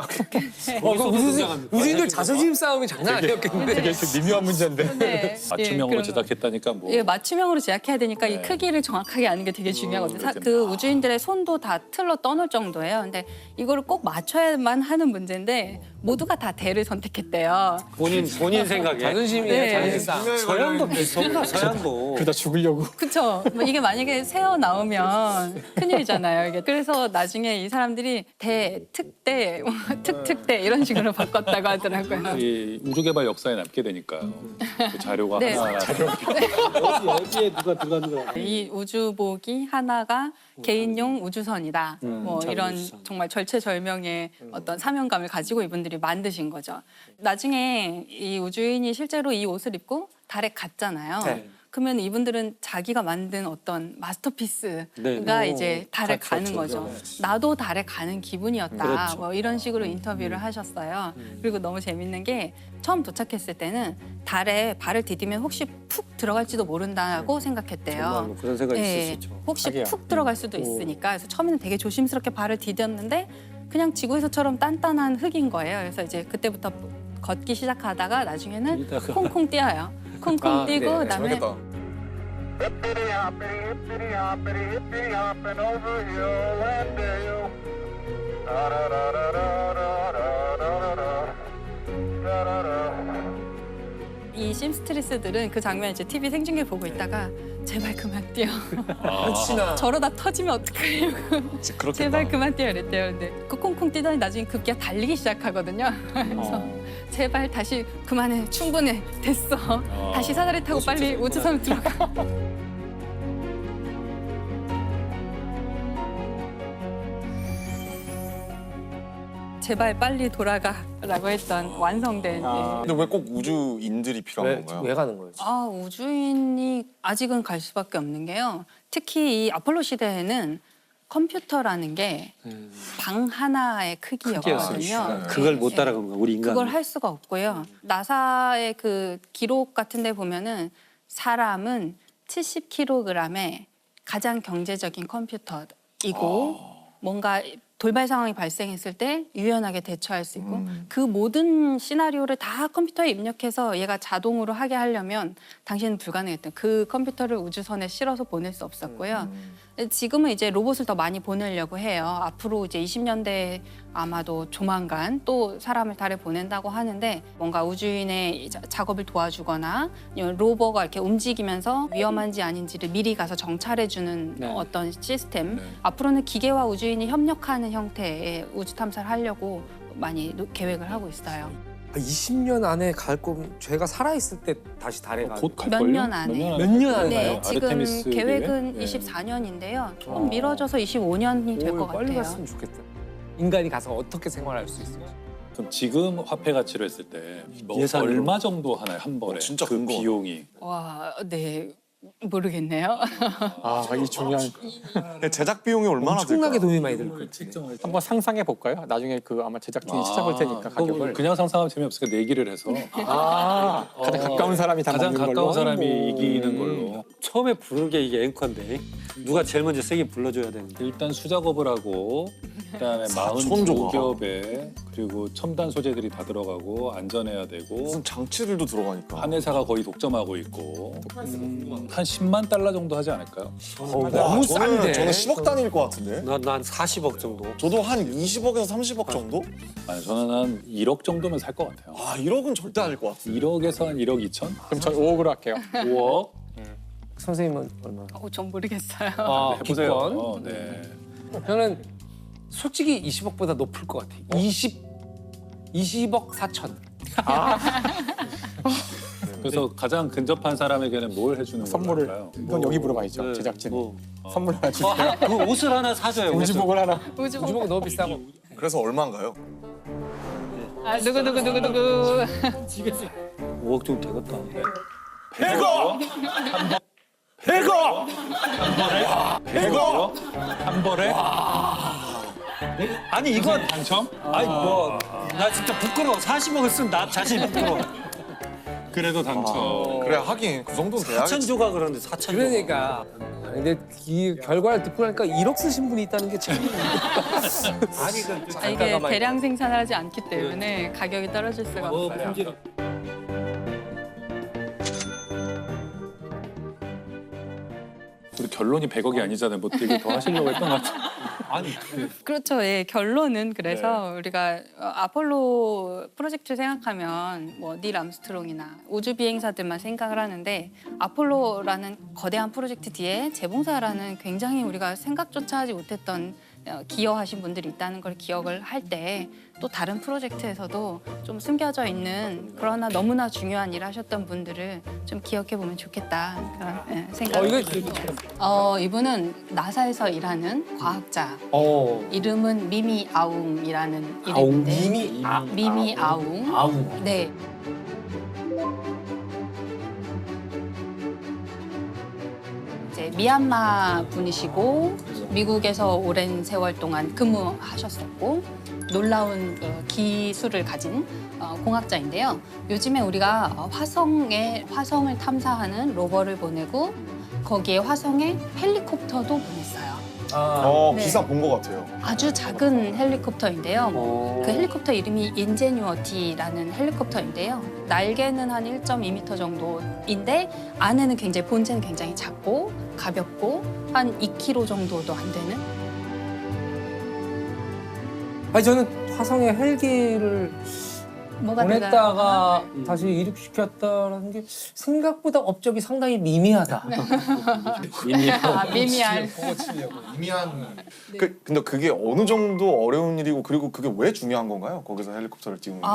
우주인들 자존심 싸움이 장난 아니었겠는데. 되게 미묘한 문제인데. 네. 맞춤형으로 예, 제작했다니까 뭐. 예, 맞춤형으로 제작해야 되니까 네. 이 크기를 정확하게 아는 게 되게 중요하거든요. 그렇겠네. 그 우주인들의 손도 다 틀로 떠놓을 정도예요. 근데 이거를 꼭 맞춰야만 하는 문제인데 모두가 다 대를 선택했대요. 본인 생각에. 자존심이에요, 네. 자존심 싸움. 서양도 비슷한가 서양도. 그러다 죽으려고. 그렇죠. 이게 만약에 새어 나오면 큰일이잖아요. 이게 그래서 나중에 이 사람들이 대특대, 특특대 이런 식으로 바꿨다고 하더라고요. 이 우주개발 역사에 남게 되니까요. 그 자료가 네. 하나하나. 어디에 누가 들어가는 거야? 이 우주복이 하나가 개인용 우주선이다. 뭐 이런 정말 절체절명의 어떤 사명감을 가지고 이분들이 만드신 거죠. 나중에 이 우주인이 실제로 이 옷을 입고 달에 갔잖아요. 네. 그러면 이분들은 자기가 만든 어떤 마스터피스가 네. 이제 달에 가는 거죠. 나도 달에 가는 기분이었다. 그렇죠. 뭐 이런 식으로 인터뷰를 하셨어요. 그리고 너무 재밌는 게 처음 도착했을 때는 달에 발을 디디면 혹시 푹 들어갈지도 모른다고 생각했대요. 정말로 그런 생각이 있을 수 예, 있죠. 혹시 자기야. 푹 들어갈 수도 있으니까 그래서 처음에는 되게 조심스럽게 발을 디뎠는데 그냥 지구에서처럼 단단한 흙인 거예요. 그래서 이제 그때부터 걷기 시작하다가 나중에는 뛰다가. 콩콩 뛰어요. 콩콩 아, 뛰고 네. 그다음에 재밌겠다. Hippity hoppity, hippity hoppity, hippity hopping over hill and dale. Da da da da da da da da da da. 이 심스트리스들은 그 장면 이제 TV 생중계 보고 있다가 제발 그만 뛰어. 혹시나 저러다 터지면 어떡하려고. 그렇겠다. 제발 그만 뛰어 이랬대요. 근데 그 콩콩 뛰더니 나중에 급기야 달리기 시작하거든요. 그래서 제발 다시 그만해. 충분해. 됐어. 다시 사다리 타고 빨리 우주선 들어가. 제발 빨리 돌아가라고 했던 완성된. 예. 근데 왜 꼭 우주인들이 필요한 왜, 건가요? 왜 가는 거예요? 아, 우주인이 아직은 갈 수밖에 없는 게요. 특히 이 아폴로 시대에는 컴퓨터라는 게 방 하나의 크기였거든요. 그걸 못 따라간 거야 우리 인간. 그걸 할 수가 없고요. 나사의 그 기록 같은 데 보면은 사람은 70kg의 가장 경제적인 컴퓨터이고 뭔가 돌발 상황이 발생했을 때 유연하게 대처할 수 있고 그 모든 시나리오를 다 컴퓨터에 입력해서 얘가 자동으로 하게 하려면 당시에는 불가능했던 그 컴퓨터를 우주선에 실어서 보낼 수 없었고요. 지금은 이제 로봇을 더 많이 보내려고 해요. 앞으로 이제 20년대에 아마도 조만간 또 사람을 달에 보낸다고 하는데 뭔가 우주인의 작업을 도와주거나 아니면 로버가 이렇게 움직이면서 위험한지 아닌지를 미리 가서 정찰해주는 네. 어떤 시스템. 앞으로는 기계와 우주인이 협력하는 형태의 우주 탐사를 하려고 많이 계획을 하고 있어요. 20년 안에 갈 거면 제가 살아있을 때 다시 달에 가. 곧 몇 갈걸요? 년 안에. 몇 년 안에 네, 가요? 지금 아르테미스 계획은 기획? 24년인데요. 조금 미뤄져서 25년이 될 것 빨리 같아요. 갔으면 좋겠다. 인간이 가서 어떻게 생활할 수 있을지. 그럼 지금 화폐 가치로 했을 때 뭐 예산으로. 얼마 정도 하나요 한 번에? 진짜 그 궁금하다. 비용이. 와, 네. 모르겠네요. 아, 이 중요한. 제작 비용이 얼마나 엄청나게 될까요? 돈이 많이 들 거예요. 한번 상상해 볼까요? 나중에 그 아마 제작진이 찾아볼 테니까 가격을. 그냥 상상하면 재미없으니까 내기를 해서 가장 가까운 사람이 다 가장 먹는 가까운 걸로. 사람이 이기는 걸로. 처음에 부르는 게 이게 앵커인데 누가 제일 먼저 세게 불러줘야 되는데. 일단 수작업을 하고 그다음에 42겹에 그리고 첨단 소재들이 다 들어가고 안전해야 되고 무슨 장치들도 들어가니까. 한 회사가 거의 독점하고 있고 한 10만 달러 정도 하지 않을까요? 너무 싼데. 저는 10억 단위일 것 같은데. 난 40억 정도. 저도 한 20억에서 30억 정도? 아니 저는 한 1억 정도면 살 것 같아요. 아 1억은 절대 아닐 것 같아. 1억에서 한 1억 2천? 그럼 전 5억으로 할게요. 5억? 선생님은 얼마? 전 모르겠어요. 아, 해보세요. 기권. 네. 저는 솔직히 20억보다 높을 것 같아. 20억 4천. 그래서 가장 근접한 사람에게는 뭘 해주는 선물을. 걸까요? 이건 여기 물어봐야죠. 네, 제작진. 뭐. 선물 하나 주세요. 그 옷을 하나 사줘요. 옷을. 우주복을 하나. 우주복 너무 비싸고. 그래서 얼마인가요? 아, 누구. 5억 정도 되겠다. 100억! 100억! 100억! 한 벌에? 아니 이건 당첨? 아니 뭐 나 진짜 부끄러워. 40억을 쓴 나 자신이 부끄러워. 그래도 당첨. 그래 하긴 그 정도는 돼야겠지. 4천 조각을 하는데 4천 조각. 그러니까. 근데 이 결과를 듣고 나니까 1억 쓰신 분이 있다는 게 참. 아니 그 이게 대량 생산을 하지 않기 때문에 가격이 떨어질 수가 없어요. 우리 결론이 100억이 아니잖아요. 뭐 되게 더 하시려고 했던 것 같아요. 아니 그렇죠. 예, 결론은 그래서 우리가 아폴로 프로젝트 생각하면 뭐 닐 암스트롱이나 우주 비행사들만 생각을 하는데 아폴로라는 거대한 프로젝트 뒤에 재봉사라는 굉장히 우리가 생각조차 하지 못했던 기여하신 분들이 있다는 걸 기억을 할 때 또 다른 프로젝트에서도 좀 숨겨져 있는 그러나 너무나 중요한 일을 하셨던 분들을 좀 기억해 보면 좋겠다 그런 생각을 이거 이분은 나사에서 일하는 과학자 이름은 미미 아웅이라는 이름인데 미미 아웅 아웅. 네. 이제 미얀마 분이시고 미국에서 오랜 세월 동안 근무하셨었고 놀라운 기술을 가진 공학자인데요. 요즘에 우리가 화성을 탐사하는 로버를 보내고 거기에 화성에 헬리콥터도 보냈어요. 네. 기사 본 것 같아요. 아주 작은 헬리콥터인데요. 그 헬리콥터 이름이 인제뉴어티라는 헬리콥터인데요. 날개는 한 1.2m 정도인데 안에는 굉장히 본체는 굉장히 작고 가볍고 한 2kg 정도도 안 되는. 아니 저는 화성에 헬기를 뭐가 보냈다가 다시 이륙시켰다는 게 생각보다 업적이 상당히 미미하다. 미미한. 미미한. 근데 그게 어느 정도 어려운 일이고 그리고 그게 왜 중요한 건가요? 거기서 헬리콥터를 띄우는 게?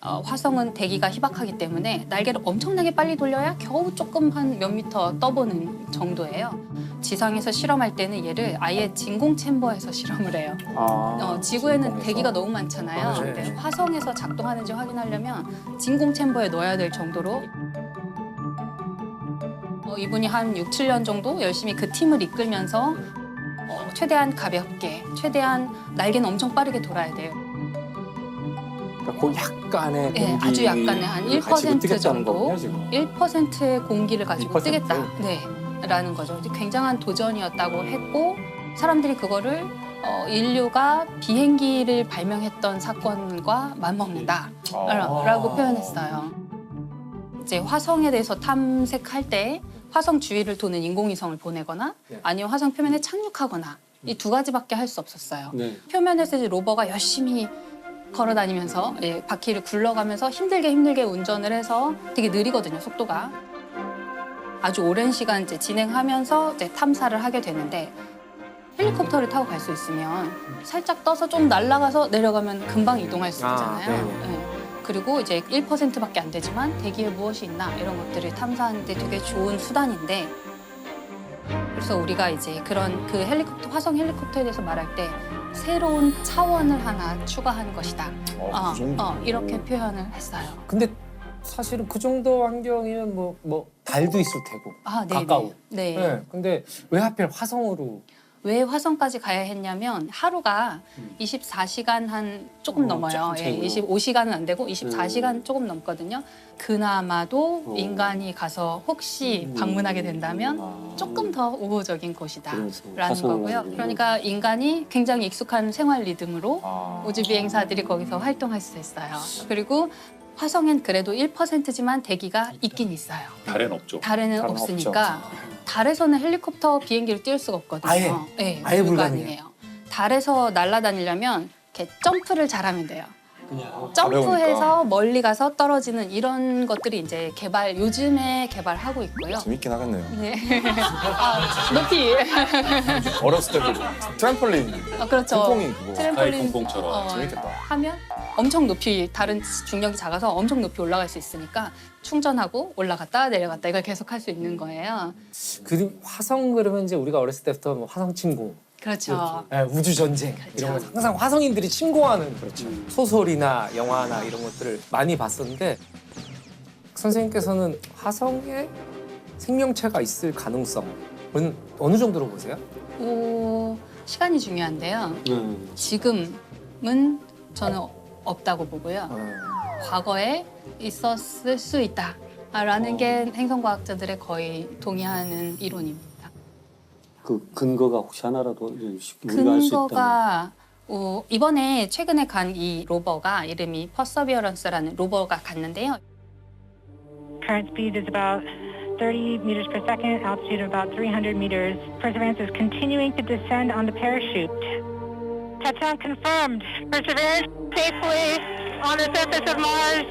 화성은 대기가 희박하기 때문에 날개를 엄청나게 빨리 돌려야 겨우 조금 한 몇 미터 떠보는 정도예요. 지상에서 실험할 때는 얘를 아예 진공 챔버에서 실험을 해요. 지구에는 대기가 너무 많잖아요. 근데 화성에서 작동하는지 확인하려면 진공 챔버에 넣어야 될 정도로 이분이 한 6, 7년 정도 열심히 그 팀을 이끌면서 최대한 가볍게, 최대한 날개는 엄청 빠르게 돌아야 돼요. 그 약간의 네, 아주 약간의 한 1% 정도, 1%의 공기를 가지고 1%? 뜨겠다. 네, 라는 거죠. 굉장한 도전이었다고 했고 사람들이 그거를 인류가 비행기를 발명했던 사건과 맞먹는다라고 표현했어요. 이제 화성에 대해서 탐색할 때 화성 주위를 도는 인공위성을 보내거나 아니면 화성 표면에 착륙하거나 이 두 가지밖에 할 수 없었어요. 표면에서 이제 로버가 열심히 걸어 다니면서 바퀴를 굴러가면서 힘들게 운전을 해서 되게 느리거든요, 속도가. 아주 오랜 시간 이제 진행하면서 이제 탐사를 하게 되는데 헬리콥터를 타고 갈 수 있으면 살짝 떠서 좀 날아가서 내려가면 금방 이동할 수 있잖아요. 네. 그리고 이제 1%밖에 안 되지만 대기에 무엇이 있나 이런 것들을 탐사하는 데 되게 좋은 수단인데 그래서 우리가 이제 그런 그 헬리콥터, 화성 헬리콥터에 대해서 말할 때 새로운 차원을 하나 추가한 것이다. 이렇게 표현을 했어요. 근데 사실은 그 정도 환경이면 뭐 달도 있을 테고 가까워. 네. 근데 왜 하필 화성으로? 왜 화성까지 가야 했냐면 하루가 24시간 한 조금 넘어요. 25시간은 안 되고 24시간 조금 넘거든요. 그나마도 인간이 가서 혹시 방문하게 된다면 조금 더 우호적인 곳이다라는 거고요. 그러니까 인간이 굉장히 익숙한 생활 리듬으로 우주 비행사들이 거기서 활동할 수 있어요. 그리고 화성엔 그래도 1%지만 대기가 있긴 있어요. 달에는 없죠. 달에는 없으니까 달에서는 헬리콥터 비행기를 띄울 수가 없거든요. 아예 불가능해요. 달에서 날아다니려면 이렇게 점프를 잘하면 돼요. 점프해서 멀리 가서 떨어지는 이런 것들이 이제 요즘에 개발하고 있고요. 재밌긴 하겠네요. 네. 높이. 어렸을 때도 트램폴린. 그렇죠. 퐁퐁이 그거. 트램폴린 퐁퐁처럼. 재밌겠다. 하면 엄청 높이 다른 중력이 작아서 엄청 높이 올라갈 수 있으니까 충전하고 올라갔다 내려갔다 이걸 계속 할 수 있는 거예요. 화성 그러면 이제 우리가 어렸을 때부터 뭐 화성 침공, 그렇죠. 우주 전쟁 이런 거 항상 화성인들이 침공하는 소설이나 영화나 이런 것들을 많이 봤었는데 선생님께서는 화성에 생명체가 있을 가능성은 어느 정도로 보세요? 시간이 중요한데요. 지금은 저는 없다고 보고요. 과거에 있었을 수 있다. 라는 게 행성과학자들의 거의 동의하는 이론입니다. 그 근거가 혹시 하나라도 우리가 알 수 있다면. 근거가 이번에 최근에 간 이 로버가 이름이 퍼서비어런스라는 로버가 갔는데요. Current speed is about 30 meters per second, altitude of about 300 meters. Perseverance is continuing to descend on the parachute. Touchdown confirmed. Perseverance safely on the surface of Mars.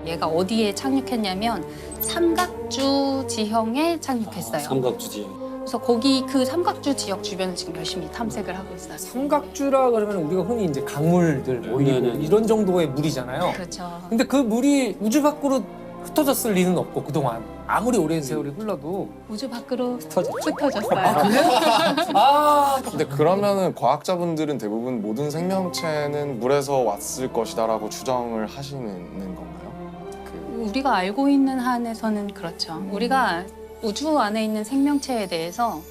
얘가 어디에 착륙했냐면 삼각주 지형에 착륙했어요. 삼각주 지형. 그래서 거기 그 삼각주 지역 주변을 지금 열심히 탐색을 하고 있어요. 삼각주라 그러면 우리가 흔히 이제 강물들 뭐 네네네. 이런 정도의 물이잖아요. 그렇죠. 근데 그 물이 우주 밖으로 흩어졌을 리는 없고 그동안 아무리 오랜 세월이 흘러도 우주 밖으로 흩어졌죠. 흩어졌어요. 근데 그러면은 과학자분들은 대부분 모든 생명체는 물에서 왔을 것이다라고 추정을 하시는 건가요? 우리가 알고 있는 한에서는 그렇죠. 우리가 우주 안에 있는 생명체에 대해서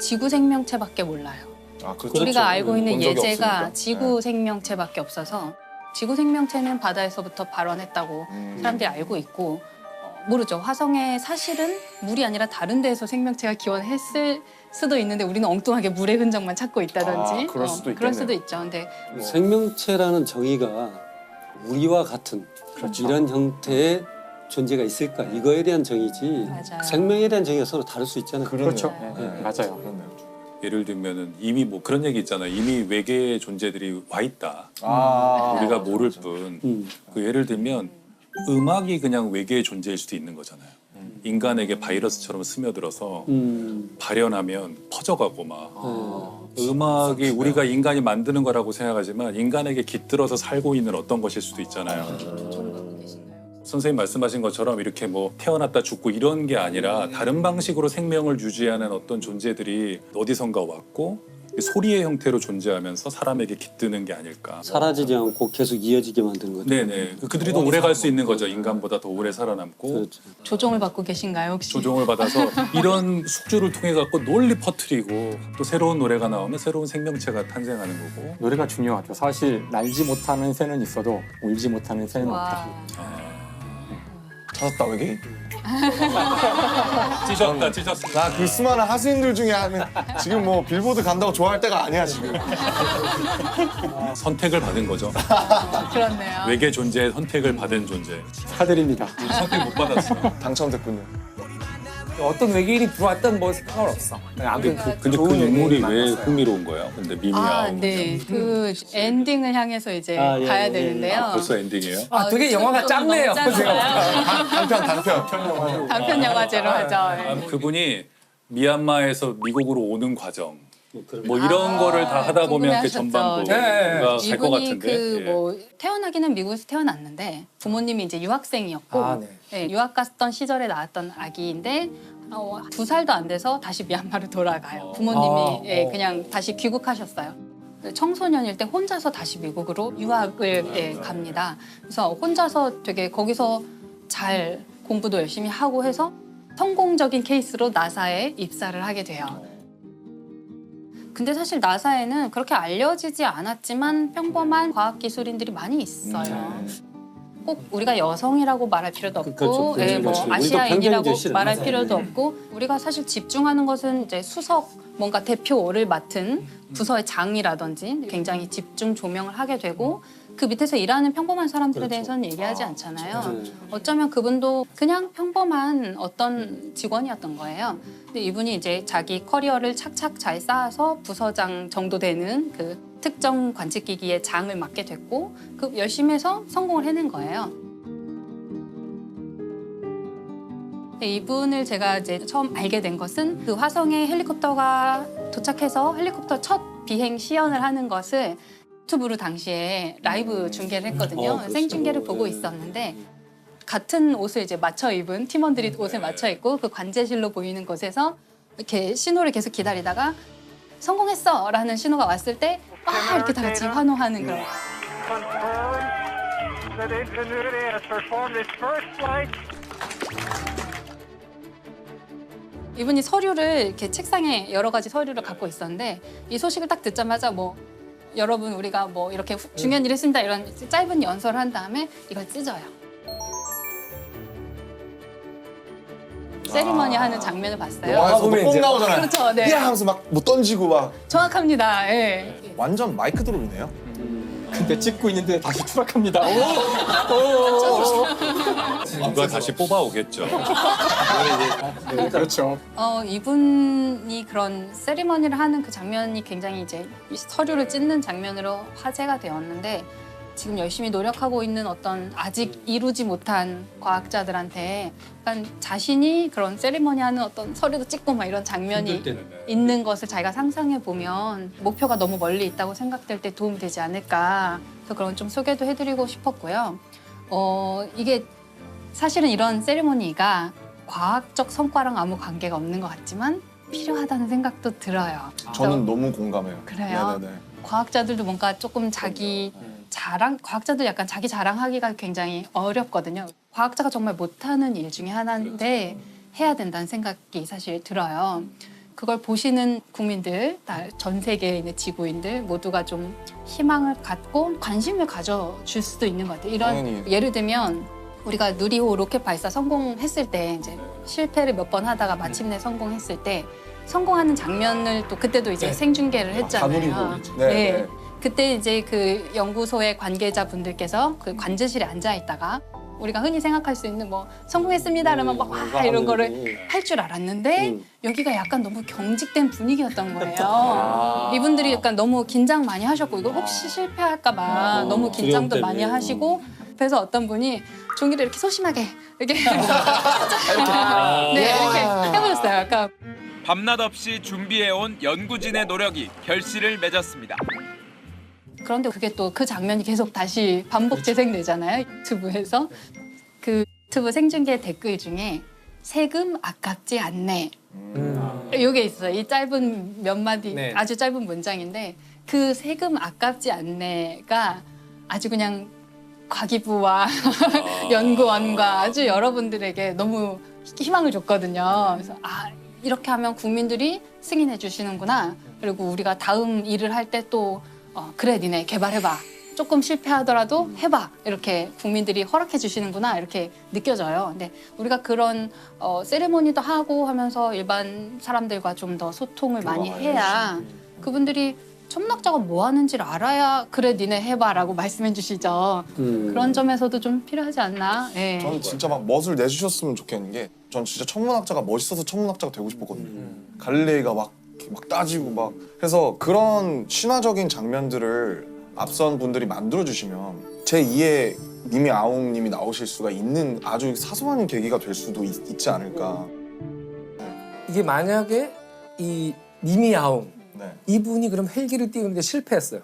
지구 생명체밖에 몰라요. 아, 그렇죠. 우리가 알고 있는 본 적이 예제가 없으니까. 지구 생명체밖에 없어서 지구 생명체는 바다에서부터 발원했다고 사람들이 알고 있고 모르죠. 화성에 사실은 물이 아니라 다른 데에서 생명체가 기원했을 수도 있는데 우리는 엉뚱하게 물의 흔적만 찾고 있다든지 그럴 수도 그럴 있겠네요. 수도 있죠. 근데 생명체라는 정의가 우리와 같은 이런 형태의 존재가 있을까 이거에 대한 정의지 맞아요. 생명에 대한 정의가 서로 다를 수 있잖아요. 그렇죠. 네, 맞아요. 그렇네요. 예를 들면은 이미 뭐 그런 얘기 있잖아요. 이미 외계의 존재들이 와 있다. 우리가 모를 뿐. 그 예를 들면 음악이 그냥 외계의 존재일 수도 있는 거잖아요. 인간에게 바이러스처럼 스며들어서 발현하면 퍼져가고 막 음악이 우리가 인간이 만드는 거라고 생각하지만 인간에게 깃들어서 살고 있는 어떤 것일 수도 있잖아요. 선생님 말씀하신 것처럼 이렇게 뭐 태어났다 죽고 이런 게 아니라 다른 방식으로 생명을 유지하는 어떤 존재들이 어디선가 왔고 소리의 형태로 존재하면서 사람에게 깃드는 게 아닐까. 사라지지 않고 계속 이어지게 만드는 거죠. 네네. 그들이 더 오래 갈 수 있는 거죠. 인간보다 더 오래 살아남고 그렇죠. 조종을 받고 계신가요 혹시? 조종을 받아서 이런 숙주를 통해 갖고 널리 퍼뜨리고 또 새로운 노래가 나오면 새로운 생명체가 탄생하는 거고. 노래가 중요하죠. 사실 날지 못하는 새는 있어도 울지 못하는 새는 없다. 와. 찾았다 외계인. 찢었다 찢었어. 나 그 수많은 하수인들 중에 하는 지금 뭐 빌보드 간다고 좋아할 때가 아니야 지금. 선택을 받은 거죠. 그렇네요. 외계 존재의 선택을 받은 존재. 축하드립니다. 우리 선택 못 받았어. 당첨됐군요. 어떤 외계인이 들어왔던 뭐 생각은 없어. 아무튼 근데 그 좋은 인물이 외계인 왜 만났어요. 흥미로운 거예요? 근데 미미아오. 네. 그 엔딩을 향해서 이제 예, 가야 예, 되는데요. 벌써 엔딩이에요? 되게 영화가 짧네요. 단편. 단편 영화제로 하죠. 예. 그분이 미얀마에서 미국으로 오는 과정. 뭐 이런 거를 다 하다 보면 그 전반부가 갈 것 이분이 같은데. 그 예. 뭐 태어나기는 미국에서 태어났는데 부모님이 이제 유학생이었고 네, 유학 갔던 시절에 낳았던 아기인데 2살도 안 돼서 다시 미얀마로 돌아가요. 부모님이 그냥 다시 귀국하셨어요. 청소년일 때 혼자서 다시 미국으로 유학을 갑니다. 그래서 혼자서 되게 거기서 잘 공부도 열심히 하고 해서 성공적인 케이스로 나사에 입사를 하게 돼요. 근데 사실 나사에는 그렇게 알려지지 않았지만 평범한 과학기술인들이 많이 있어요. 꼭 우리가 여성이라고 말할 필요도 없고 그렇죠. 예, 뭐 우리도 아시아인이라고 편견이 말할 싫어요. 필요도 없고 우리가 사실 집중하는 것은 이제 수석 뭔가 대표를 맡은 부서의 장이라든지 굉장히 집중 조명을 하게 되고 그 밑에서 일하는 평범한 사람들에 대해서는 얘기하지 않잖아요. 어쩌면 그분도 그냥 평범한 어떤 직원이었던 거예요. 근데 이분이 이제 자기 커리어를 착착 잘 쌓아서 부서장 정도 되는 그 특정 관측기기의 장을 맡게 됐고 그 열심히 해서 성공을 해낸 거예요. 이분을 제가 이제 처음 알게 된 것은 그 화성에 헬리콥터가 도착해서 헬리콥터 첫 비행 시연을 하는 것을 유튜브로 당시에 라이브 중계를 했거든요. 그렇죠. 생중계를 보고 있었는데 같은 옷을 이제 맞춰 입은 팀원들이 옷을 맞춰 입고 그 관제실로 보이는 곳에서 이렇게 신호를 계속 기다리다가 성공했어라는 신호가 왔을 때 이렇게 다 같이 환호하는 그런. Confirmed that Ingenuity has performed its first flight. 이분이 서류를 이렇게 책상에 여러 가지 서류를 갖고 있었는데 이 소식을 딱 듣자마자 뭐 여러분 우리가 뭐 이렇게 중요한 일을 했습니다 이런 짧은 연설을 한 다음에 이걸 찢어요. 세리머니 하는 장면을 봤어요. 영화에서도 보면 꼭 이제- 나오잖아요. 그렇죠, 네. 야 하면서 막 뭐 던지고 막 정확합니다. 예. 완전 마이크 드롭이네요. 근데 찍고 있는데 다시 추락합니다. 누가 다시 뽑아오겠죠. 네, 그렇죠. 이분이 그런 세리머니를 하는 그 장면이 굉장히 이제 이 서류를 찢는 장면으로 화제가 되었는데 지금 열심히 노력하고 있는 어떤 아직 이루지 못한 과학자들한테 약간 자신이 그런 세리머니 하는 어떤 서류도 찍고 막 이런 장면이 있는 것을 자기가 상상해 보면 목표가 너무 멀리 있다고 생각될 때 도움이 되지 않을까. 그래서 그런 좀 소개도 해드리고 싶었고요. 이게 사실은 이런 세리머니가 과학적 성과랑 아무 관계가 없는 것 같지만 필요하다는 생각도 들어요. 저는 너무 공감해요. 그래요? 네네네. 과학자들도 뭔가 조금 자기 자랑, 과학자들 약간 자기 자랑하기가 굉장히 어렵거든요. 과학자가 정말 못하는 일 중에 하나인데 해야 된다는 생각이 사실 들어요. 그걸 보시는 국민들, 전 세계의 이제 지구인들 모두가 좀 희망을 갖고 관심을 가져줄 수도 있는 것 같아요. 이런 당연히. 예를 들면 우리가 누리호 로켓 발사 성공했을 때 이제 실패를 몇 번 하다가 마침내 성공했을 때 성공하는 장면을 또 그때도 이제 생중계를 했잖아요. 다누리호. 네. 그때 이제 그 연구소의 관계자분들께서 그 관제실에 앉아 있다가 우리가 흔히 생각할 수 있는 뭐 성공했습니다 그러면 막 와 이런 거를 할 줄 알았는데 여기가 약간 너무 경직된 분위기였던 거예요. 이분들이 약간 너무 긴장 많이 하셨고 이거 혹시 실패할까 봐 너무 긴장도 많이 하시고 그래서 어떤 분이 종이를 이렇게 소심하게 이렇게 네, 이렇게 해보셨어요. 약간 밤낮 없이 준비해온 연구진의 노력이 결실을 맺었습니다. 그런데 그게 또 그 장면이 계속 다시 반복 재생되잖아요. 유튜브에서. 그 유튜브 생중계 댓글 중에 세금 아깝지 않네. 이게 있어요. 이 짧은 몇 마디 네. 아주 짧은 문장인데 그 세금 아깝지 않네가 아주 그냥 과기부와 연구원과 아주 여러분들에게 너무 희망을 줬거든요. 그래서 이렇게 하면 국민들이 승인해 주시는구나. 그리고 우리가 다음 일을 할 때 또 그래 니네 개발해봐. 조금 실패하더라도 해봐. 이렇게 국민들이 허락해 주시는구나. 이렇게 느껴져요. 근데 우리가 그런 세레모니도 하고 하면서 일반 사람들과 좀 더 소통을 많이 해야 그분들이 천문학자가 뭐 하는지를 알아야 그래 니네 해봐라고 말씀해 주시죠. 그런 점에서도 좀 필요하지 않나. 네. 저는 진짜 막 멋을 내주셨으면 좋겠는 게 전 진짜 천문학자가 멋있어서 천문학자가 되고 싶었거든요. 갈릴레이가 막 따지고 막 그래서 그런 신화적인 장면들을 앞선 분들이 만들어주시면 제2의 니미 아웅님이 나오실 수가 있는 아주 사소한 계기가 될 수도 있지 않을까. 이게 만약에 이 니미 아웅 네. 이분이 그럼 헬기를 띄우는데 실패했어요.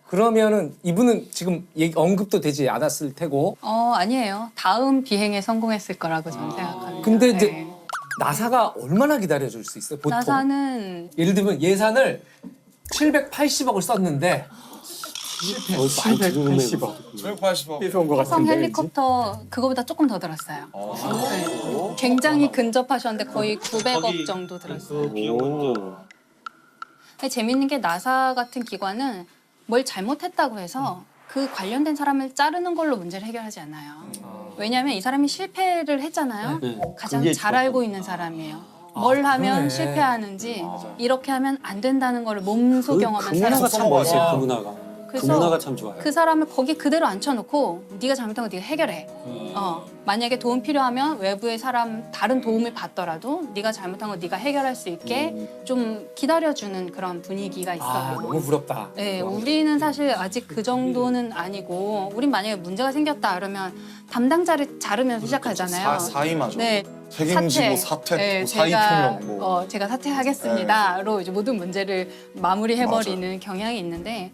그러면은 이분은 지금 언급도 되지 않았을 테고. 아니에요. 다음 비행에 성공했을 거라고 저는 생각합니다. 근데 이제 네. 나사가 얼마나 기다려줄 수 있어요? 보통 나사는 예를 들면 예산을 780억을 썼는데 780억. 780억. 삐져온 것 화성 같은데. 헬리콥터 그거보다 조금 더 들었어요. 네. 굉장히 근접하셨는데 거의 900억 정도 들었어요. 근데 재밌는 게 나사 같은 기관은 뭘 잘못했다고 해서 그 관련된 사람을 자르는 걸로 문제를 해결하지 않아요. 왜냐하면 이 사람이 실패를 했잖아요. 가장 잘 알고 있는 사람이에요. 뭘 하면 그러네. 실패하는지 이렇게 하면 안 된다는 걸 몸소 경험한 그 문화가 참 멋있어요. 그 사람이에요. 문화가. 그 그래서 문화가 참 좋아요. 그 사람을 거기 그대로 앉혀놓고 네가 잘못한 거 네가 해결해. 만약에 도움 필요하면 외부의 사람 다른 도움을 받더라도 네가 잘못한 거 네가 해결할 수 있게 좀 기다려주는 그런 분위기가 있어요. 너무 부럽다. 네, 우리는 사실 아직 그 정도는 아니고 우린 만약에 문제가 생겼다 그러면 담당자를 자르면서 시작하잖아요. 사임하죠. 네. 책임지고 사퇴, 네, 사의 제가, 표명 뭐. 제가 사퇴하겠습니다로 이제 모든 문제를 마무리해버리는 경향이 있는데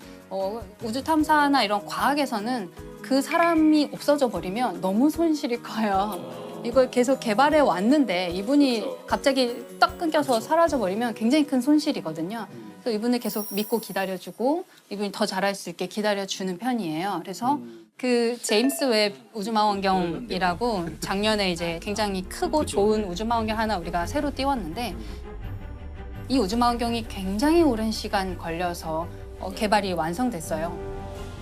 우주 탐사나 이런 과학에서는 그 사람이 없어져 버리면 너무 손실이 커요. 이걸 계속 개발해 왔는데 이분이 갑자기 딱 끊겨서 사라져 버리면 굉장히 큰 손실이거든요. 그래서 이분을 계속 믿고 기다려주고 이분이 더 잘할 수 있게 기다려주는 편이에요. 그래서 그 제임스 웹 우주망원경이라고 작년에 이제 굉장히 크고 좋은 우주망원경 하나 우리가 새로 띄웠는데 이 우주망원경이 굉장히 오랜 시간 걸려서 개발이 완성됐어요.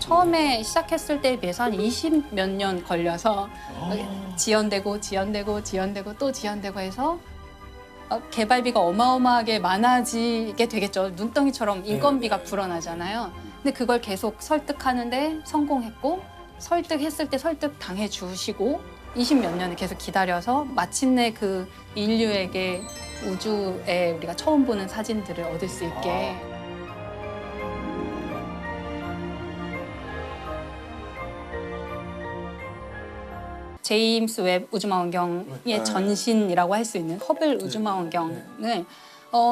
처음에 시작했을 때에 비해서 한 20 몇 년 걸려서 지연되고 또 지연되고 해서 개발비가 어마어마하게 많아지게 되겠죠. 눈덩이처럼 인건비가 불어나잖아요. 근데 그걸 계속 설득하는데 성공했고 설득했을 때 설득 당해 주시고 20 몇 년을 계속 기다려서 마침내 그 인류에게 우주에 우리가 처음 보는 사진들을 얻을 수 있게 제임스 웹 우주망원경의 전신이라고 할 수 있는 허블 우주망원경을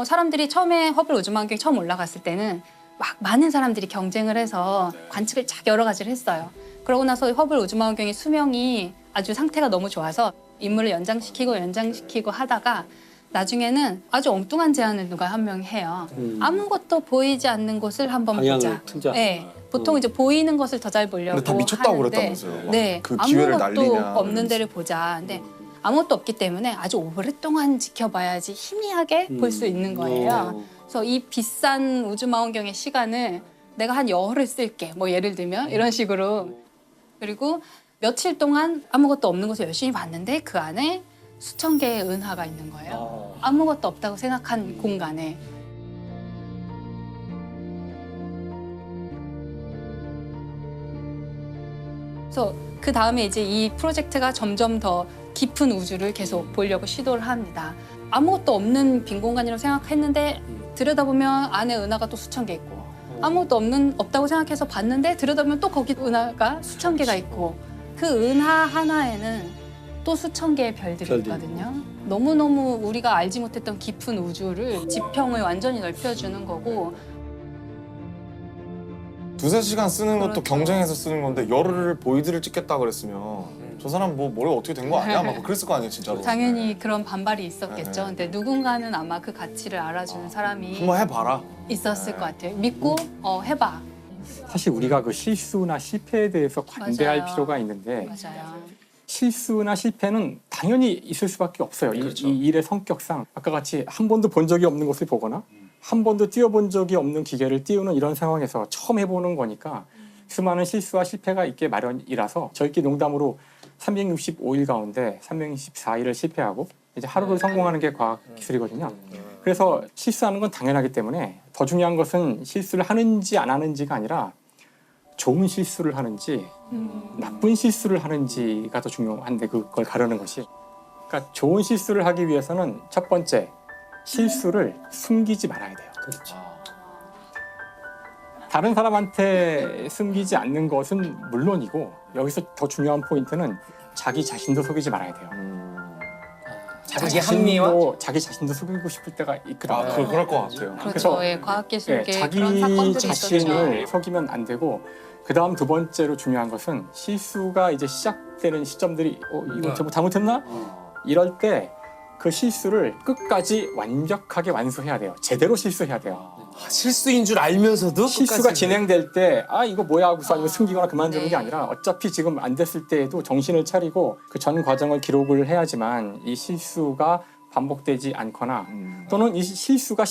사람들이 처음에 허블 우주망원경이 처음 올라갔을 때는 막 많은 사람들이 경쟁을 해서 관측을 쫙 여러 가지를 했어요. 그러고 나서 허블 우주망원경의 수명이 아주 상태가 너무 좋아서 임무를 연장시키고 하다가 나중에는 아주 엉뚱한 제안을 누가 한 명이 해요. 아무것도 보이지 않는 곳을 한번 보자. 틀자. 네, 보통 이제 보이는 것을 더 잘 보려고 근데 다 미쳤다고 하는데 그랬다면서요. 네, 그 기회를 아무것도 날리냐. 없는 데를 보자. 근데 아무것도 없기 때문에 아주 오랫동안 지켜봐야지 희미하게 볼 수 있는 거예요. 그래서 이 비싼 우주망원경의 시간을 내가 한 열흘 쓸게. 뭐 예를 들면 이런 식으로. 그리고 며칠 동안 아무것도 없는 곳을 열심히 봤는데 그 안에 수천 개의 은하가 있는 거예요. 아무것도 없다고 생각한 공간에. 그래서 그 다음에 이제 이 프로젝트가 점점 더 깊은 우주를 계속 보려고 시도를 합니다. 아무것도 없는 빈 공간이라고 생각했는데 들여다보면 안에 은하가 또 수천 개 있고 아무것도 없다고 생각해서 봤는데 들여다보면 또 거기 은하가 수천 개가 있고 그 은하 하나에는 또 수천 개의 별들이 있거든요. 너무너무 우리가 알지 못했던 깊은 우주를 지평을 완전히 넓혀주는 거고 두세 시간 쓰는 것도 그렇죠. 경쟁해서 쓰는 건데 열흘을 보이드를 찍겠다 그랬으면 저 사람 뭐 머리가 어떻게 된 거 아니야? 막 그랬을 거 아니에요 진짜로. 당연히 그런 반발이 있었겠죠. 근데 누군가는 아마 그 가치를 알아주는 사람이 한번 해봐라. 있었을 것 같아요. 믿고 해봐. 사실 우리가 그 실수나 실패에 대해서 관대할 맞아요. 필요가 있는데 맞아요. 실수나 실패는 당연히 있을 수밖에 없어요. 그렇죠. 이 일의 성격상 아까 같이 한 번도 본 적이 없는 것을 보거나 한 번도 띄워본 적이 없는 기계를 띄우는 이런 상황에서 처음 해보는 거니까 수많은 실수와 실패가 있게 마련이라서 저희끼리 농담으로 365일 가운데 364일을 실패하고 이제 하루를 성공하는 게 과학 기술이거든요. 그래서 실수하는 건 당연하기 때문에 더 중요한 것은 실수를 하는지 안 하는지가 아니라 좋은 실수를 하는지 나쁜 실수를 하는지가 더 중요한데 그걸 가르는 것이. 그러니까 좋은 실수를 하기 위해서는 첫 번째 실수를 숨기지 말아야 돼요. 그렇죠. 다른 사람한테 숨기지 않는 것은 물론이고 여기서 더 중요한 포인트는 자기 자신도 속이지 말아야 돼요. 자기 합리화? 자기 자신도 속이고 싶을 때가 있거든요. 그럴 것 같아요. 그렇죠. 예, 과학기술계 자기 그런 사건들이 자신을 있었죠. 속이면 안 되고 그다음 두 번째로 중요한 것은 실수가 이제 시작되는 시점들이 이거 제가 잘못했나? 이럴 때 그 실수를 끝까지 완벽하게 완수해야 돼요. 제대로 실수해야 돼요. 실수인 줄 알면서도 실수가 끝까지 진행될 때 이거 뭐야 하고서 아니면 숨기거나 그만두는 네. 게 아니라 어차피 지금 안 됐을 때에도 정신을 차리고 그 전 과정을 기록을 해야지만 이 실수가 반복되지 않거나 또는 이 실수가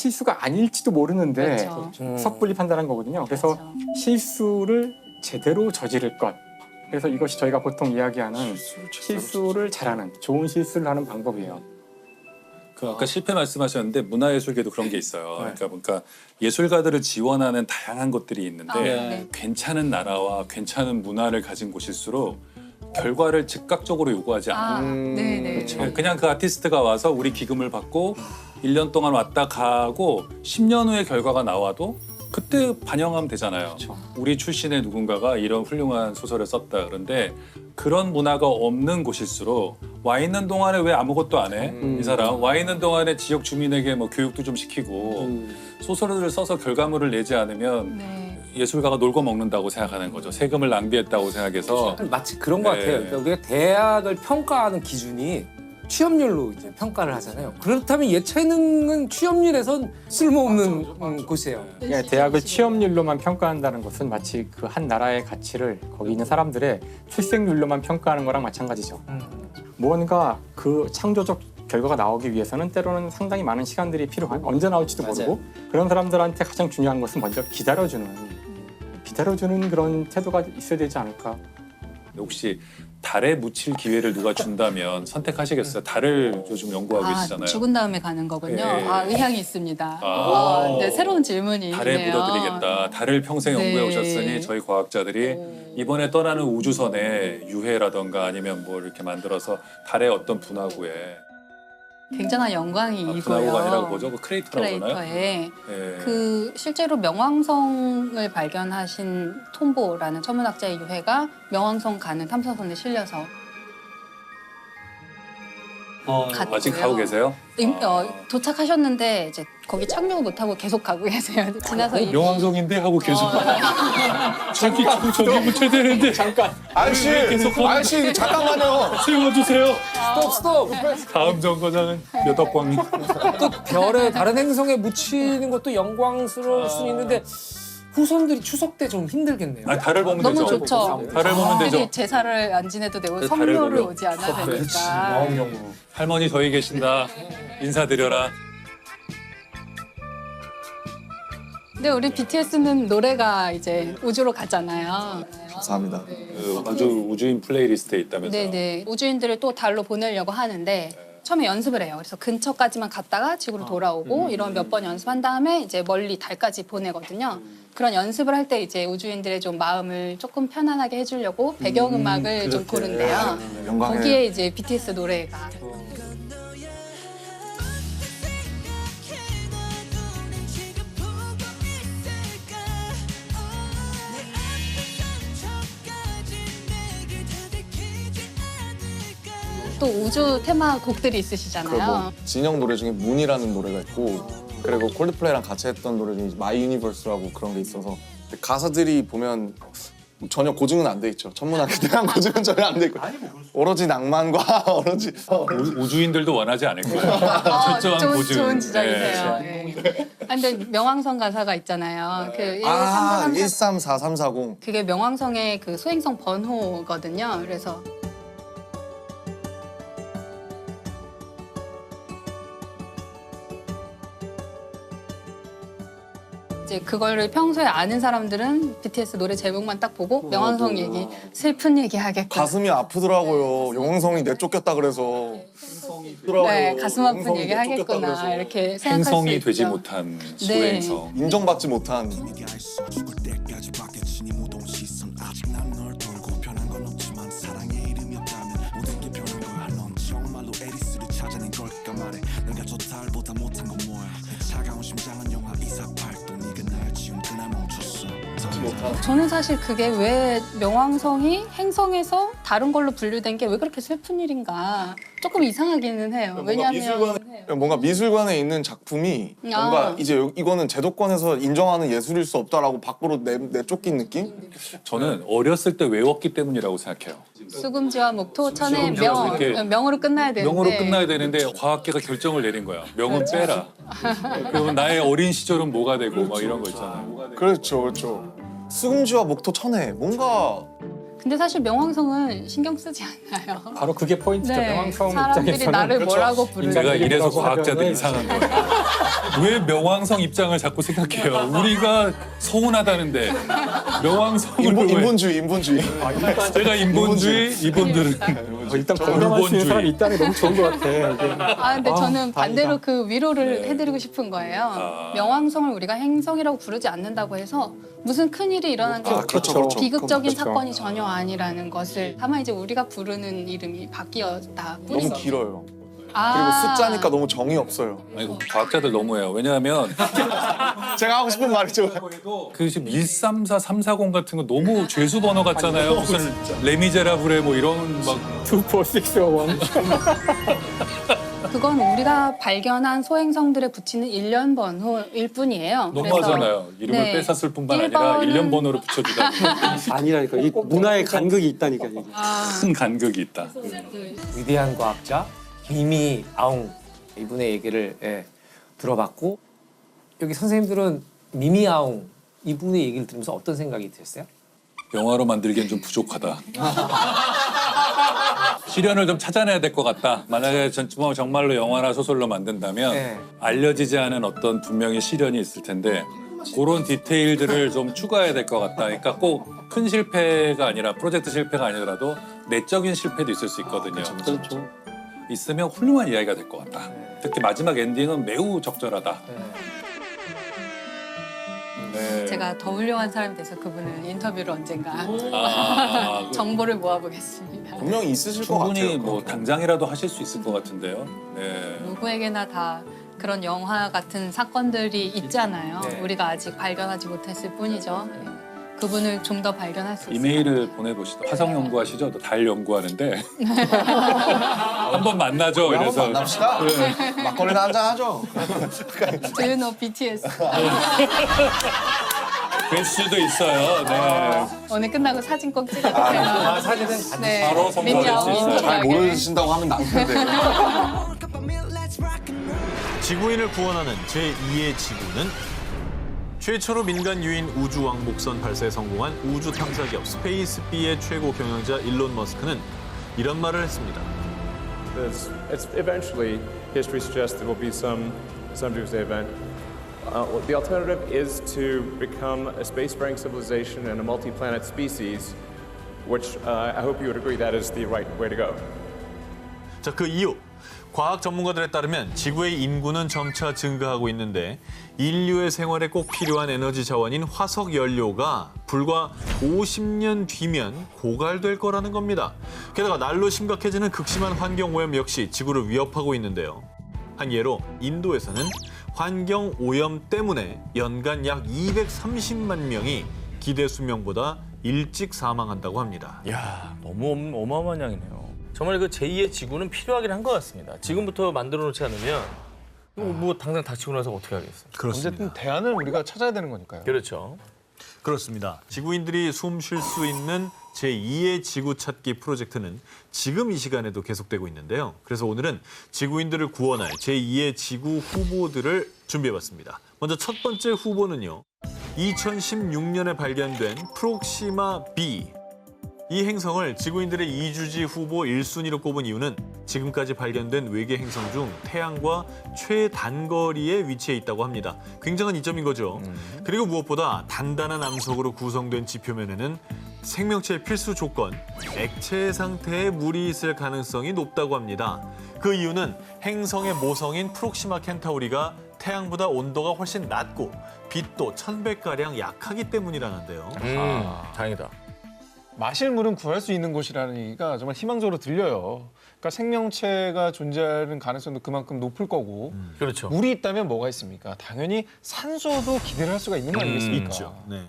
아닐지도 모르는데 그렇죠. 섣불리 판단한 거거든요. 그래서 그렇죠. 실수를 제대로 저지를 것. 그래서 이것이 저희가 보통 이야기하는 실수를 잘하는 좋은 실수를 하는 방법이에요. 그 아까 실패 말씀하셨는데 문화예술계도 그런 게 있어요. 그러니까 예술가들을 지원하는 다양한 것들이 있는데 네. 괜찮은 나라와 괜찮은 문화를 가진 곳일수록 결과를 즉각적으로 요구하지 않아요. 네네. 그냥 그 아티스트가 와서 우리 기금을 받고 1년 동안 왔다 가고 10년 후에 결과가 나와도 그때 반영하면 되잖아요. 우리 출신의 누군가가 이런 훌륭한 소설을 썼다. 그런데 그런 문화가 없는 곳일수록 와 있는 동안에 왜 아무것도 안 해? 이 사람 와 있는 동안에 지역 주민에게 뭐 교육도 좀 시키고 소설을 써서 결과물을 내지 않으면 네. 예술가가 놀고 먹는다고 생각하는 거죠. 세금을 낭비했다고 생각해서. 마치 그런 것 같아요. 그러니까 우리가 대학을 평가하는 기준이 취업률로 이제 평가를 하잖아요. 그렇다면 예체능은 취업률에선 쓸모없는 곳이에요. 예, 대학을 취업률로만 평가한다는 것은 마치 그 한 나라의 가치를 거기 있는 사람들의 출생률로만 평가하는 거랑 마찬가지죠. 무언가 그 창조적 결과가 나오기 위해서는 때로는 상당히 많은 시간들이 필요한 언제 나올지도 모르고 그런 사람들한테 가장 중요한 것은 먼저 기다려주는 기다려주는 그런 태도가 있어야 되지 않을까. 혹시 달에 묻힐 기회를 누가 준다면 선택하시겠어요? 달을 요즘 연구하고 계시잖아요. 죽은 다음에 가는 거군요. 네. 의향이 있습니다. 아. 네, 새로운 질문이네요. 달에 묻어드리겠다. 달을 평생 연구해 네. 오셨으니 저희 과학자들이 이번에 떠나는 우주선에 유해라던가 아니면 뭐 이렇게 만들어서 달의 어떤 분화구에 굉장한 영광이고요. 분화구가 아니라고 보죠? 그 크레이터라고 하나요? 크레이터에 네. 그 실제로 명왕성을 발견하신 톰보라는 천문학자의 유해가 명왕성 가는 탐사선에 실려서 갔고요. 아직 가고 계세요? 도착하셨는데 이제 거기 착륙을 못하고 계속 가고 계세요. 지나서 이미 명왕성인데 하고 계속 저기 묻혀야 되는데 잠깐 아저씨 잠깐만요. 세워주세요. 스톱. 다음 정거장은 몇 억광. 또 별에 다른 행성에 묻히는 것도 영광스러울 수 있는데 후손들이 추석 때 좀 힘들겠네요. 아, 달을 보면 너무 되죠. 좋죠. 달을 보면 되죠. 특히 제사를 안 지내도 되고 달을 성묘를 보면. 오지 않아야 되니까. 할머니 저희 계신다. 인사드려라. 근데 우리 BTS는 노래가 이제 우주로 가잖아요. 감사합니다. 그 아주 우주인 플레이리스트에 있다면서요. 네네. 우주인들을 또 달로 보내려고 하는데 처음에 연습을 해요. 그래서 근처까지만 갔다가 지구로 돌아오고 이런 몇 번 연습한 다음에 이제 멀리 달까지 보내거든요. 그런 연습을 할 때 이제 우주인들의 좀 마음을 조금 편안하게 해주려고 배경음악을 좀 고른대요. 영광의 거기에 이제 BTS 노래가 또 우주 테마 곡들이 있으시잖아요. 그뭐 진영 노래 중에 문이라는 노래가 있고 그리고 콜드플레이랑 같이 했던 노래 중에 마이 유니버스라고 그런 게 있어서 가사들이 보면 전혀 고증은 안 돼 있죠. 천문학에 대한 고증은 전혀 안 돼 있고 오로지 낭만과 오로지 우주인들도 원하지 않을 거예요. 철저한 고증. 좋은 지적이세요. 네. 근데 명왕성 가사가 있잖아요. 그 134340 그게 명왕성의 그 수행성 번호거든요. 그래서 이제 그거를 평소에 아는 사람들은 BTS 노래 제목만 딱 보고 명왕성 얘기, 슬픈 얘기 하겠구나. 가슴이 아프더라고요. 영웅성이 내쫓겼다 그래서. 네, 가슴 아픈 얘기 하겠구나 이렇게 생각할 수 행성이 있죠. 되지 못한 수행성. 인정받지 못한 저는 사실 그게 왜 명왕성이 행성에서 다른 걸로 분류된 게 왜 그렇게 슬픈 일인가 조금 이상하기는 해요. 왜냐하면 뭔가 미술관에 있는 작품이 뭔가 이제 이거는 제도권에서 인정하는 예술일 수 없다라고 밖으로 내쫓긴 느낌? 저는 어렸을 때 외웠기 때문이라고 생각해요. 수금지와 목토, 천의 수금지와 이렇게 명으로 끝나야 되는데 명으로 끝나야 되는데 과학계가 결정을 내린 거야. 명은 빼라. 그러면 나의 어린 시절은 뭐가 되고 막 이런 거 있잖아요. 그렇죠. 수금지와 목토 천혜 뭔가 근데 사실 명왕성은 신경 쓰지 않아요. 바로 그게 포인트죠. 네, 명왕성 사람들이 입장에서는 나를 뭐라고 부르는지 제가 이래서 인간들이라고 과학자들 하면은 이상한 거예요. 왜 명왕성 입장을 자꾸 생각해요? 우리가 서운하다는데 명왕성을 왜? 인본주의. 제가 인본주의, 이분들은 일단 공감할 수 있는 사람이 있다는 게 너무 좋은 것 같아. 이게. 근데 저는 반대로 다행이다. 그 위로를 해드리고 싶은 거예요. 명왕성을 우리가 행성이라고 부르지 않는다고 해서 무슨 큰일이 일어난 게 그렇죠. 비극적인 그렇죠. 사건이 전혀 아니라는 것을 다만 이제 우리가 부르는 이름이 바뀌었다 너무 뿐이죠. 길어요. 그리고 숫자니까 너무 정이 없어요. 아니, 과학자들 너무해요. 왜냐하면 제가 하고 싶은 말이죠. 그 지금 134, 340 같은 거 너무 죄수 번호 같잖아요. 무슨 레미제라블의 뭐 이런 막 24601. 그건 우리가 발견한 소행성들에 붙이는 일련 번호일 뿐이에요. 너무하잖아요. 이름을 네. 뺏었을 뿐만 아니라 1번은 일련 번호로 붙여주다. 아니라니까. 이 문화의 간극이 있다니까. 이게. 큰 간극이 있다. 위대한 과학자 미미 아웅 이분의 얘기를 들어봤고 여기 선생님들은 미미 아웅 이분의 얘기를 들으면서 어떤 생각이 드셨어요? 영화로 만들기엔 좀 부족하다. 시련을 좀 찾아내야 될 것 같다. 만약에 정말로 영화나 소설로 만든다면 네. 알려지지 않은 어떤 분명히 시련이 있을 텐데 그런 디테일들을 좀 추가해야 될 것 같다. 그러니까 꼭 큰 실패가 아니라 프로젝트 실패가 아니더라도 내적인 실패도 있을 수 있거든요. 그렇죠. 있으면 훌륭한 이야기가 될 것 같다. 특히 마지막 엔딩은 매우 적절하다. 네. 제가 더 훌륭한 사람이 돼서 그분을 인터뷰를 언젠가 정보를 모아보겠습니다. 분명히 있으실 것 같아요. 충분히 뭐 당장이라도 하실 수 있을 것 같은데요. 네. 누구에게나 다 그런 영화 같은 사건들이 있잖아요. 네. 우리가 아직 발견하지 못했을 뿐이죠. 네. 그분을 좀 더 발견할 수 있어요. 이메일을 보내보시죠. 화성 연구하시죠? 또 달 연구하는데 한번 만나죠. 한번 그래서 만납시다. 막걸리나 한잔 하죠. Do you know BTS? 될 수도 있어요. 네. 오늘 끝나고 사진 꼭 찍어주세요. 사진은 네. 바로 선물할 수 있어요. 잘 모르신다고 하면 나쁜데. 지구인을 구원하는 제2의 지구는 최초로 민간 유인 우주 왕복선 발사에 성공한 우주 탐사 기업 스페이스B의 최고 경영자 일론 머스크는 이런 말을 했습니다. It's eventually, history suggests there will be some doomsday event. The alternative is to become a spacefaring civilization and a multi-planet species, which I hope you would agree that is the right way to go. 자, 그 이유. 과학 전문가들에 따르면 지구의 인구는 점차 증가하고 있는데 인류의 생활에 꼭 필요한 에너지 자원인 화석 연료가 불과 50년 뒤면 고갈될 거라는 겁니다. 게다가 날로 심각해지는 극심한 환경 오염 역시 지구를 위협하고 있는데요. 한 예로 인도에서는 환경 오염 때문에 연간 약 230만 명이 기대 수명보다 일찍 사망한다고 합니다. 야, 너무 어마어마한 양이네요. 정말 그 제2의 지구는 필요하긴 한 것 같습니다. 지금부터 만들어 놓지 않으면 뭐 당장 닥치고 나서 어떻게 하겠어요? 그렇습니다. 어쨌든 대안을 우리가 찾아야 되는 거니까요. 그렇죠. 그렇습니다. 지구인들이 숨 쉴 수 있는 제2의 지구 찾기 프로젝트는 지금 이 시간에도 계속되고 있는데요. 그래서 오늘은 지구인들을 구원할 제2의 지구 후보들을 준비해봤습니다. 먼저 첫 번째 후보는요. 2016년에 발견된 프록시마 B. 이 행성을 지구인들의 이주지 후보 1순위로 꼽은 이유는 지금까지 발견된 외계 행성 중 태양과 최단거리에 위치해 있다고 합니다. 굉장한 이점인 거죠. 그리고 무엇보다 단단한 암석으로 구성된 지표면에는 생명체의 필수 조건, 액체 상태의 물이 있을 가능성이 높다고 합니다. 그 이유는 행성의 모성인 프록시마 켄타우리가 태양보다 온도가 훨씬 낮고 빛도 1000배가량 약하기 때문이라는데요. 다행이다. 마실 물은 구할 수 있는 곳이라는 얘기가 정말 희망적으로 들려요. 그러니까 생명체가 존재하는 가능성도 그만큼 높을 거고 그렇죠. 물이 있다면 뭐가 있습니까? 당연히 산소도 기대를 할 수가 있는 거 아니겠습니까? 있죠. 네.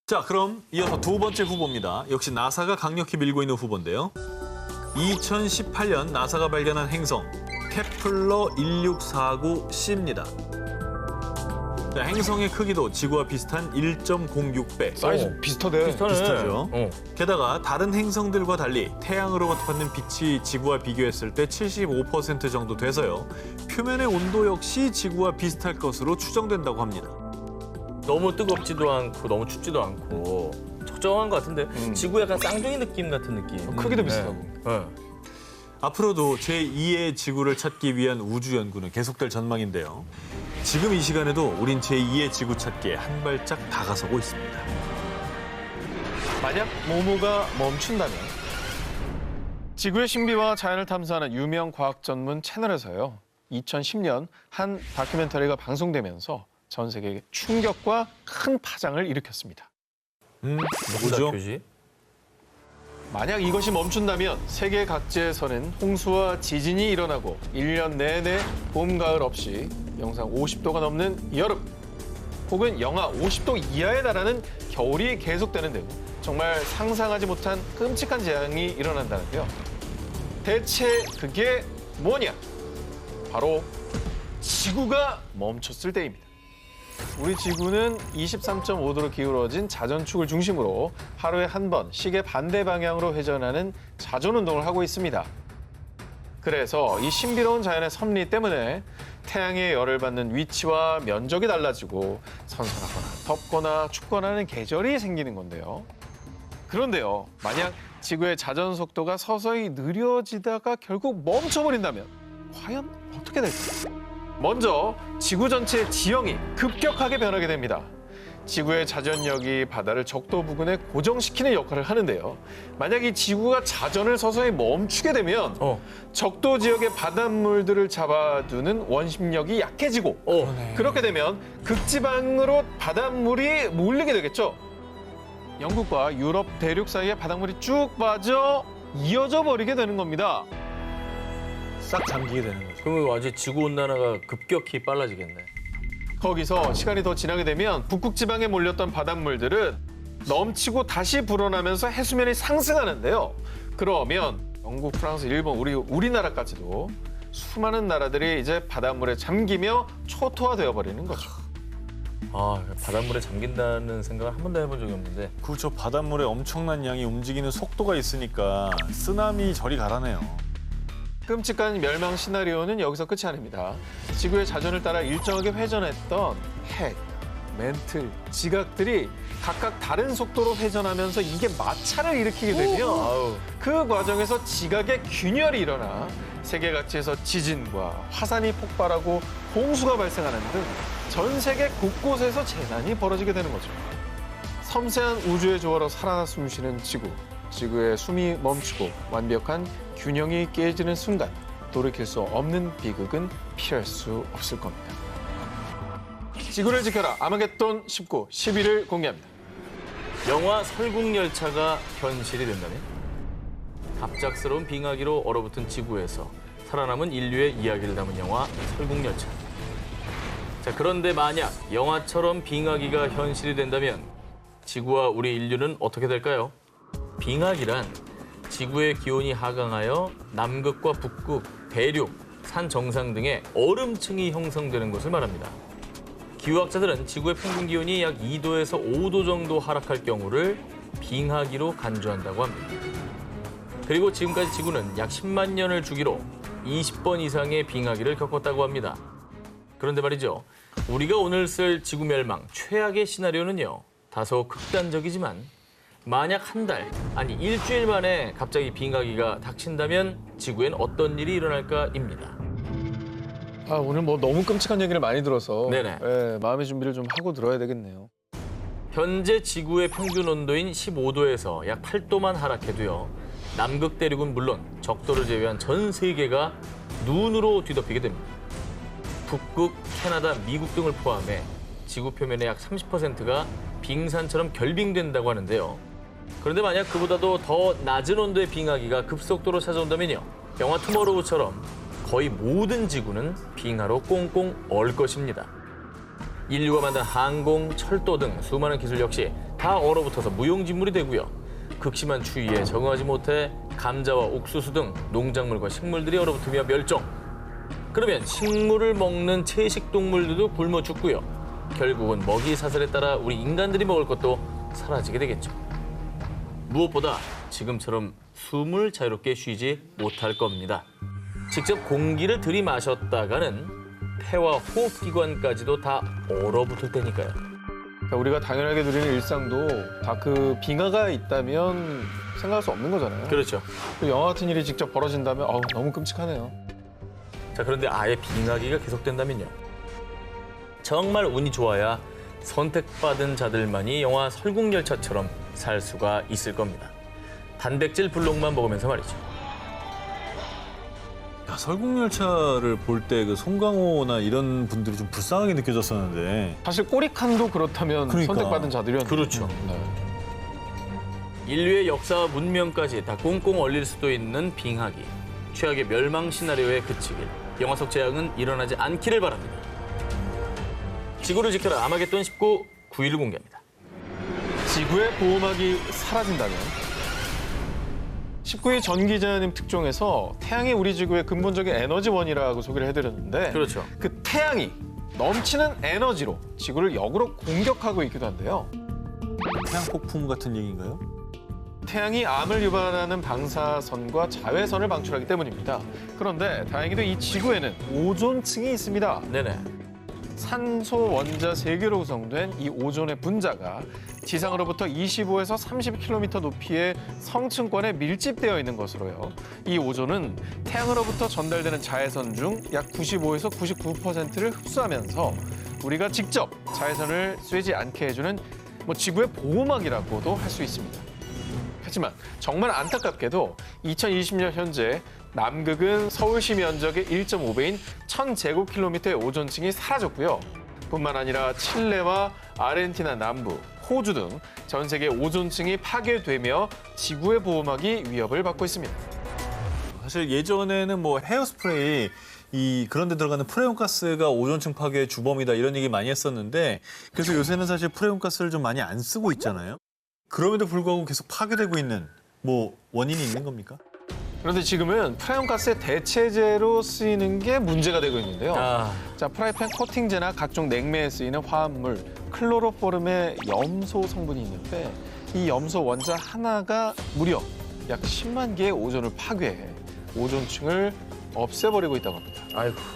자, 그럼 이어서 두 번째 후보입니다. 역시 나사가 강력히 밀고 있는 후보인데요. 2018년 나사가 발견한 행성 케플러 1649C입니다. 자, 행성의 크기도 지구와 비슷한 1.06배. 사이즈 비슷하대. 비슷하죠. 게다가 다른 행성들과 달리 태양으로부터 받는 빛이 지구와 비교했을 때 75% 정도 돼서요. 표면의 온도 역시 지구와 비슷할 것으로 추정된다고 합니다. 너무 뜨겁지도 않고 너무 춥지도 않고 적정한 것 같은데 지구 약간 쌍둥이 느낌 같은 느낌. 크기도 비슷하고. 네. 앞으로도 제2의 지구를 찾기 위한 우주 연구는 계속될 전망인데요. 지금 이 시간에도 우린 제2의 지구 찾기에 한 발짝 다가서고 있습니다. 만약 모모가 멈춘다면 지구의 신비와 자연을 탐사하는 유명 과학 전문 채널에서요. 2010년 한 다큐멘터리가 방송되면서 전 세계에 충격과 큰 파장을 일으켰습니다. 누구죠? 만약 이것이 멈춘다면 세계 각지에서는 홍수와 지진이 일어나고 1년 내내 봄, 가을 없이 영상 50도가 넘는 여름 혹은 영하 50도 이하에 달하는 겨울이 계속되는 등 정말 상상하지 못한 끔찍한 재앙이 일어난다는데요. 대체 그게 뭐냐? 바로 지구가 멈췄을 때입니다. 우리 지구는 23.5도로 기울어진 자전축을 중심으로 하루에 한 번 시계 반대 방향으로 회전하는 자전 운동을 하고 있습니다. 그래서 이 신비로운 자연의 섭리 때문에 태양의 열을 받는 위치와 면적이 달라지고 선선하거나 덥거나 춥거나 하는 계절이 생기는 건데요. 그런데요, 만약 지구의 자전 속도가 서서히 느려지다가 결국 멈춰버린다면 과연 어떻게 될까요? 먼저 지구 전체의 지형이 급격하게 변하게 됩니다. 지구의 자전력이 바다를 적도 부근에 고정시키는 역할을 하는데요. 만약 이 지구가 자전을 서서히 멈추게 되면 적도 지역의 바닷물들을 잡아두는 원심력이 약해지고 그렇게 되면 극지방으로 바닷물이 몰리게 되겠죠. 영국과 유럽 대륙 사이에 바닷물이 쭉 빠져 이어져 버리게 되는 겁니다. 싹 잠기게 되는 거죠. 그러면 아주 지구 온난화가 급격히 빨라지겠네. 거기서 시간이 더 지나게 되면 북극 지방에 몰렸던 바닷물들은 넘치고 다시 불어나면서 해수면이 상승하는데요. 그러면 영국, 프랑스, 일본, 우리나라까지도 수많은 나라들이 이제 바닷물에 잠기며 초토화되어 버리는 거죠. 아, 바닷물에 잠긴다는 생각을 한 번도 해본 적이 없는데. 그렇죠. 바닷물에 엄청난 양이 움직이는 속도가 있으니까 쓰나미 저리 가라네요. 끔찍한 멸망 시나리오는 여기서 끝이 아닙니다. 지구의 자전을 따라 일정하게 회전했던 핵, 멘틀, 지각들이 각각 다른 속도로 회전하면서 이게 마찰을 일으키게 되면 그 과정에서 지각의 균열이 일어나 세계 각지에서 지진과 화산이 폭발하고 홍수가 발생하는 등 전 세계 곳곳에서 재난이 벌어지게 되는 거죠. 섬세한 우주의 조화로 살아 숨쉬는 지구. 지구의 숨이 멈추고 완벽한 균형이 깨지는 순간 돌이킬 수 없는 비극은 피할 수 없을 겁니다. 지구를 지켜라 아마겟돈 19, 10위를 공개합니다. 영화 설국열차가 현실이 된다면 갑작스러운 빙하기로 얼어붙은 지구에서 살아남은 인류의 이야기를 담은 영화 설국열차. 자, 그런데 만약 영화처럼 빙하기가 현실이 된다면 지구와 우리 인류는 어떻게 될까요? 빙하기란 지구의 기온이 하강하여 남극과 북극, 대륙, 산 정상 등의 얼음층이 형성되는 것을 말합니다. 기후학자들은 지구의 평균 기온이 약 2도에서 5도 정도 하락할 경우를 빙하기로 간주한다고 합니다. 그리고 지금까지 지구는 약 10만 년을 주기로 20번 이상의 빙하기를 겪었다고 합니다. 그런데 말이죠. 우리가 오늘 쓸 지구 멸망 최악의 시나리오는요. 다소 극단적이지만 만약 한 달, 아니 일주일 만에 갑자기 빙하기가 닥친다면 지구엔 어떤 일이 일어날까입니다. 아, 오늘 뭐 너무 끔찍한 얘기를 많이 들어서 네네. 예, 마음의 준비를 좀 하고 들어야 되겠네요. 현재 지구의 평균 온도인 15도에서 약 8도만 하락해도요. 남극 대륙은 물론 적도를 제외한 전 세계가 눈으로 뒤덮이게 됩니다. 북극, 캐나다, 미국 등을 포함해 지구 표면의 약 30%가 빙산처럼 결빙된다고 하는데요. 그런데 만약 그보다도 더 낮은 온도의 빙하기가 급속도로 찾아온다면요. 영화 투모로우처럼 거의 모든 지구는 빙하로 꽁꽁 얼 것입니다. 인류가 만든 항공, 철도 등 수많은 기술 역시 다 얼어붙어서 무용지물이 되고요. 극심한 추위에 적응하지 못해 감자와 옥수수 등 농작물과 식물들이 얼어붙으며 멸종. 그러면 식물을 먹는 채식 동물들도 굶어 죽고요. 결국은 먹이 사슬에 따라 우리 인간들이 먹을 것도 사라지게 되겠죠. 무엇보다 지금처럼 숨을 자유롭게 쉬지 못할 겁니다. 직접 공기를 들이마셨다가는 폐와 호흡기관까지도 다 얼어붙을 테니까요. 그러니까 우리가 당연하게 누리는 일상도 다 그 빙하가 있다면 생각할 수 없는 거잖아요. 그렇죠. 그 영화 같은 일이 직접 벌어진다면 너무 끔찍하네요. 자, 그런데 아예 빙하기가 계속된다면요. 정말 운이 좋아야 선택받은 자들만이 영화 설국열차처럼 살 수가 있을 겁니다. 단백질 블록만 먹으면서 말이죠. 야, 설국열차를 볼 때 그 송강호나 이런 분들이 좀 불쌍하게 느껴졌었는데. 사실 꼬리칸도 그렇다면 그러니까. 선택받은 자들이었는데. 그렇죠. 네. 인류의 역사와 문명까지 다 꽁꽁 얼릴 수도 있는 빙하기. 최악의 멸망 시나리오에 그치길. 영화 속 재앙은 일어나지 않기를 바랍니다. 지구를 지켜라 아마겟돈 19, 9위를 공개합니다. 지구의 보호막이 사라진다면 19위 전 기자님 특종에서 태양이 우리 지구의 근본적인 에너지원이라고 소개를 해드렸는데 그렇죠. 그 태양이 넘치는 에너지로 지구를 역으로 공격하고 있기도 한데요. 태양 폭풍 같은 얘기인가요? 태양이 암을 유발하는 방사선과 자외선을 방출하기 때문입니다. 그런데 다행히도 이 지구에는 오존층이 있습니다. 네네. 산소 원자 3개로 구성된 이 오존의 분자가 지상으로부터 25에서 30km 높이의 성층권에 밀집되어 있는 것으로요. 이 오존은 태양으로부터 전달되는 자외선 중 약 95에서 99%를 흡수하면서 우리가 직접 자외선을 쐬지 않게 해주는 지구의 보호막이라고도 할 수 있습니다. 하지만 정말 안타깝게도 2020년 현재 남극은 서울시 면적의 1.5배인 1000제곱킬로미터의 오존층이 사라졌고요. 뿐만 아니라 칠레와 아르헨티나 남부, 호주 등 전 세계 오존층이 파괴되며 지구의 보호막이 위협을 받고 있습니다. 사실 예전에는 뭐 헤어스프레이 그런 데 들어가는 프레온 가스가 오존층 파괴의 주범이다 이런 얘기 많이 했었는데 그래서 요새는 사실 프레온 가스를 좀 많이 안 쓰고 있잖아요. 그럼에도 불구하고 계속 파괴되고 있는 원인이 있는 겁니까? 그런데 지금은 프레온가스의 대체제로 쓰이는 게 문제가 되고 있는데요. 자, 프라이팬 코팅제나 각종 냉매에 쓰이는 화합물 클로로포름의 염소 성분이 있는데 이 염소 원자 하나가 무려 약 10만 개의 오존을 파괴해 오존층을 없애버리고 있다고 합니다.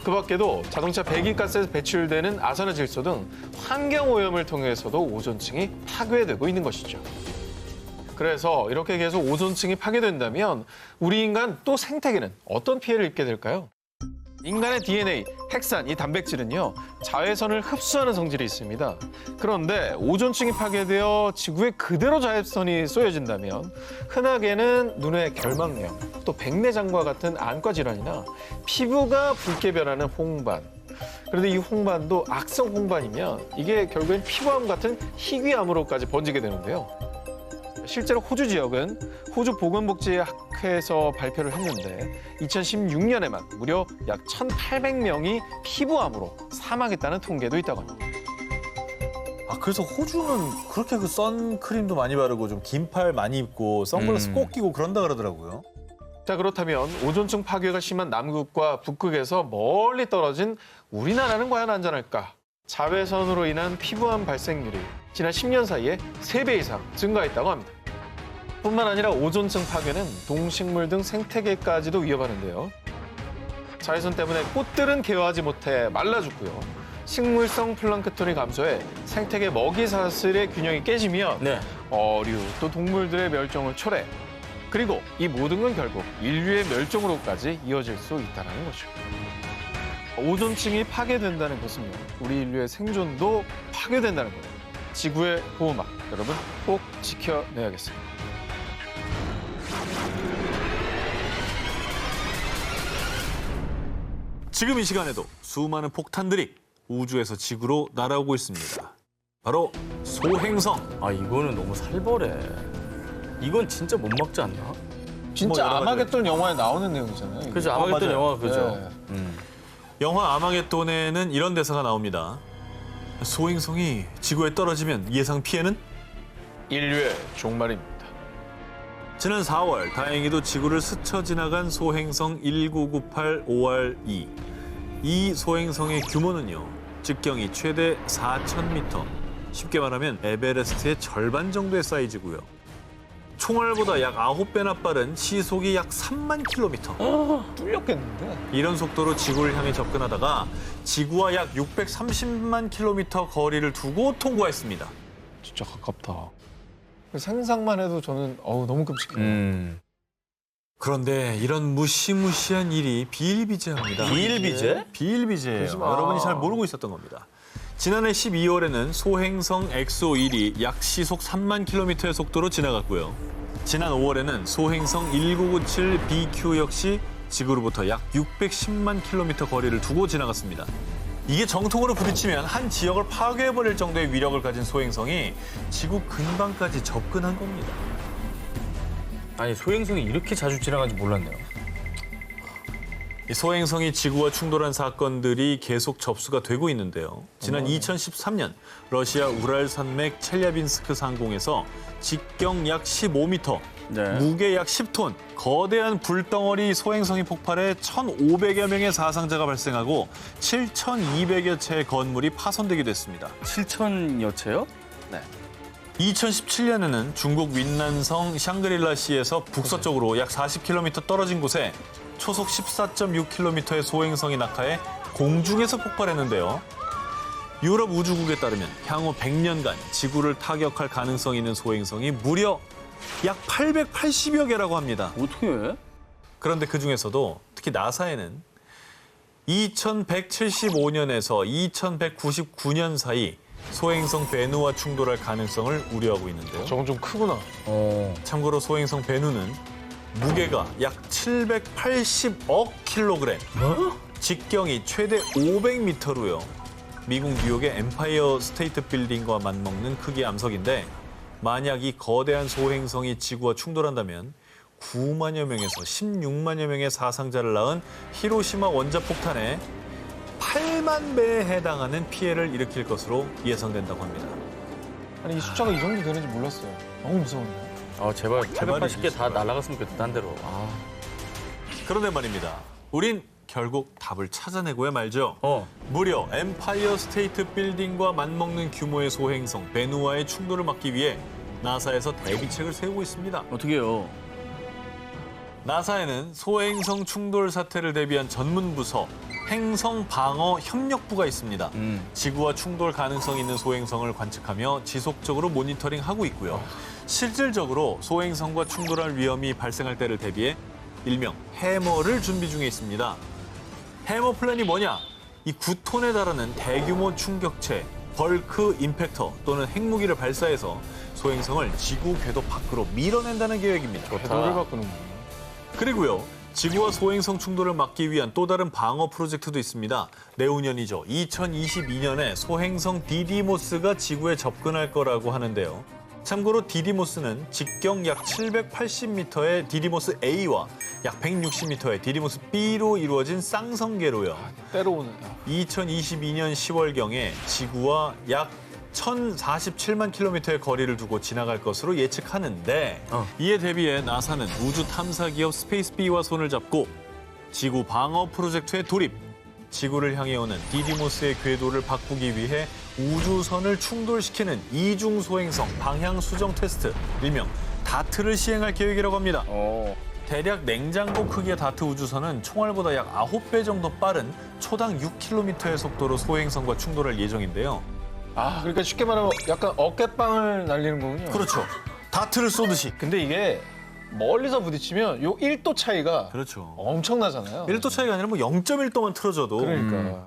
그 밖에도 자동차 배기가스에서 배출되는 아산화질소 등 환경오염을 통해서도 오존층이 파괴되고 있는 것이죠. 그래서 이렇게 계속 오존층이 파괴된다면 우리 인간 또 생태계는 어떤 피해를 입게 될까요? 인간의 DNA, 핵산, 이 단백질은요, 자외선을 흡수하는 성질이 있습니다. 그런데 오존층이 파괴되어 지구에 그대로 자외선이 쏘여진다면 흔하게는 눈의 결막염, 또 백내장과 같은 안과 질환이나 피부가 붉게 변하는 홍반, 그런데 이 홍반도 악성 홍반이면 이게 결국엔 피부암 같은 희귀암으로까지 번지게 되는데요. 실제로 호주 지역은 호주 보건복지학회에서 발표를 했는데 2016년에만 무려 약 1,800명이 피부암으로 사망했다는 통계도 있다고 합니다. 그래서 호주는 그렇게 그 선크림도 많이 바르고 좀 긴 팔 많이 입고 선글라스 꼭 끼고 그런다 그러더라고요. 자, 그렇다면 오존층 파괴가 심한 남극과 북극에서 멀리 떨어진 우리나라는 과연 안전할까? 자외선으로 인한 피부암 발생률이 지난 10년 사이에 3배 이상 증가했다고 합니다. 뿐만 아니라 오존층 파괴는 동식물 등 생태계까지도 위협하는데요. 자외선 때문에 꽃들은 개화하지 못해 말라 죽고요. 식물성 플랑크톤이 감소해 생태계 먹이 사슬의 균형이 깨지면 어류, 또 동물들의 멸종을 초래. 그리고 이 모든 건 결국 인류의 멸종으로까지 이어질 수 있다는 거죠. 오존층이 파괴된다는 것은요, 우리 인류의 생존도 파괴된다는 거예요. 지구의 보호막, 여러분 꼭 지켜내야겠습니다. 지금 이 시간에도 수많은 폭탄들이 우주에서 지구로 날아오고 있습니다. 바로 소행성. 이거는 너무 살벌해. 이건 진짜 못 막지 않나? 진짜 아마겟돈 영화에 나오는 내용이잖아요. 그죠, 아마겟돈 영화 그죠. 영화 아마겟돈에는 이런 대사가 나옵니다. 소행성이 지구에 떨어지면 예상 피해는? 인류의 종말입니다. 지난 4월 다행히도 지구를 스쳐 지나간 소행성 1998-5R2. 이 소행성의 규모는요, 직경이 최대 4,000m. 쉽게 말하면 에베레스트의 절반 정도의 사이즈고요. 총알보다 약 9배나 빠른 시속이 약 3만 킬로미터. 뚫렸겠는데? 이런 속도로 지구를 향해 접근하다가 지구와 약 630만 킬로미터 거리를 두고 통과했습니다. 진짜 가깝다. 상상만 해도 저는 너무 끔찍해요. 그런데 이런 무시무시한 일이 비일비재합니다. 비일비재? 비일비재예요. 여러분이 잘 모르고 있었던 겁니다. 지난해 12월에는 소행성 엑소1이 약 시속 3만 킬로미터의 속도로 지나갔고요. 지난 5월에는 소행성 1997BQ 역시 지구로부터 약 610만 킬로미터 거리를 두고 지나갔습니다. 이게 정통으로 부딪히면 한 지역을 파괴해버릴 정도의 위력을 가진 소행성이 지구 근방까지 접근한 겁니다. 아니, 소행성이 이렇게 자주 지나가는지 몰랐네요. 이 소행성이 지구와 충돌한 사건들이 계속 접수가 되고 있는데요. 지난 2013년 러시아 우랄 산맥 첼야빈스크 상공에서 직경 약 15m, 무게 약 10톤, 거대한 불덩어리 소행성이 폭발해 1,500여 명의 사상자가 발생하고 7,200여 채의 건물이 파손되기도 했습니다. 7,000여 채요? 네. 2017년에는 중국 윈난성 샹그릴라시에서 북서쪽으로 약 40km 떨어진 곳에 초속 14.6km의 소행성이 낙하해 공중에서 폭발했는데요. 유럽 우주국에 따르면 향후 100년간 지구를 타격할 가능성이 있는 소행성이 무려 약 880여 개라고 합니다. 어떻게 해? 그런데 그중에서도 특히 나사에는 2175년에서 2199년 사이 소행성 베누와 충돌할 가능성을 우려하고 있는데요. 저건 좀 크구나. 참고로 소행성 베누는 무게가 약 780억 킬로그램, 직경이 최대 500m로요. 미국 뉴욕의 엠파이어 스테이트 빌딩과 맞먹는 크기의 암석인데 만약 이 거대한 소행성이 지구와 충돌한다면 9만여 명에서 16만여 명의 사상자를 낳은 히로시마 원자폭탄에 8만 배에 해당하는 피해를 일으킬 것으로 예상된다고 합니다. 아니 이 숫자가 이 정도 되는지 몰랐어요. 너무 무서운데요. 제발 780개 다 날아갔으면 좋겠다, 한 대로. 그런데 말입니다. 우린 결국 답을 찾아내고야 말죠. 무려 엠파이어 스테이트 빌딩과 맞먹는 규모의 소행성 베누와의 충돌을 막기 위해 나사에서 대비책을 세우고 있습니다. 어떻게 해요? 나사에는 소행성 충돌 사태를 대비한 전문 부서 행성 방어 협력부가 있습니다. 지구와 충돌 가능성 있는 소행성을 관측하며 지속적으로 모니터링하고 있고요. 실질적으로 소행성과 충돌할 위험이 발생할 때를 대비해 일명 해머를 준비 중에 있습니다. 해머 플랜이 뭐냐? 이 9톤에 달하는 대규모 충격체, 벌크 임팩터 또는 핵무기를 발사해서 소행성을 지구 궤도 밖으로 밀어낸다는 계획입니다. 궤도를 바꾸는군요. 그리고요. 지구와 소행성 충돌을 막기 위한 또 다른 방어 프로젝트도 있습니다. 내후년이죠. 2022년에 소행성 디디모스가 지구에 접근할 거라고 하는데요. 참고로 디디모스는 직경 약 780m의 디디모스 A와 약 160m의 디디모스 B로 이루어진 쌍성계로요. 때려오네. 2022년 10월경에 지구와 약 1,047만 킬로미터의 거리를 두고 지나갈 것으로 예측하는데 이에 대비해 나사는 우주 탐사 기업 스페이스비와 손을 잡고 지구 방어 프로젝트에 돌입. 지구를 향해 오는 디디모스의 궤도를 바꾸기 위해 우주선을 충돌시키는 이중 소행성 방향 수정 테스트, 일명 다트를 시행할 계획이라고 합니다. 대략 냉장고 크기의 다트 우주선은 총알보다 약 9배 정도 빠른 초당 6km의 속도로 소행성과 충돌할 예정인데요. 그러니까 쉽게 말하면 약간 어깨빵을 날리는 거군요. 그렇죠. 다트를 쏘듯이. 근데 이게 멀리서 부딪히면 요 1도 차이가 그렇죠. 엄청나잖아요. 1도 차이가 아니라 뭐 0.1도만 틀어져도 그러니까.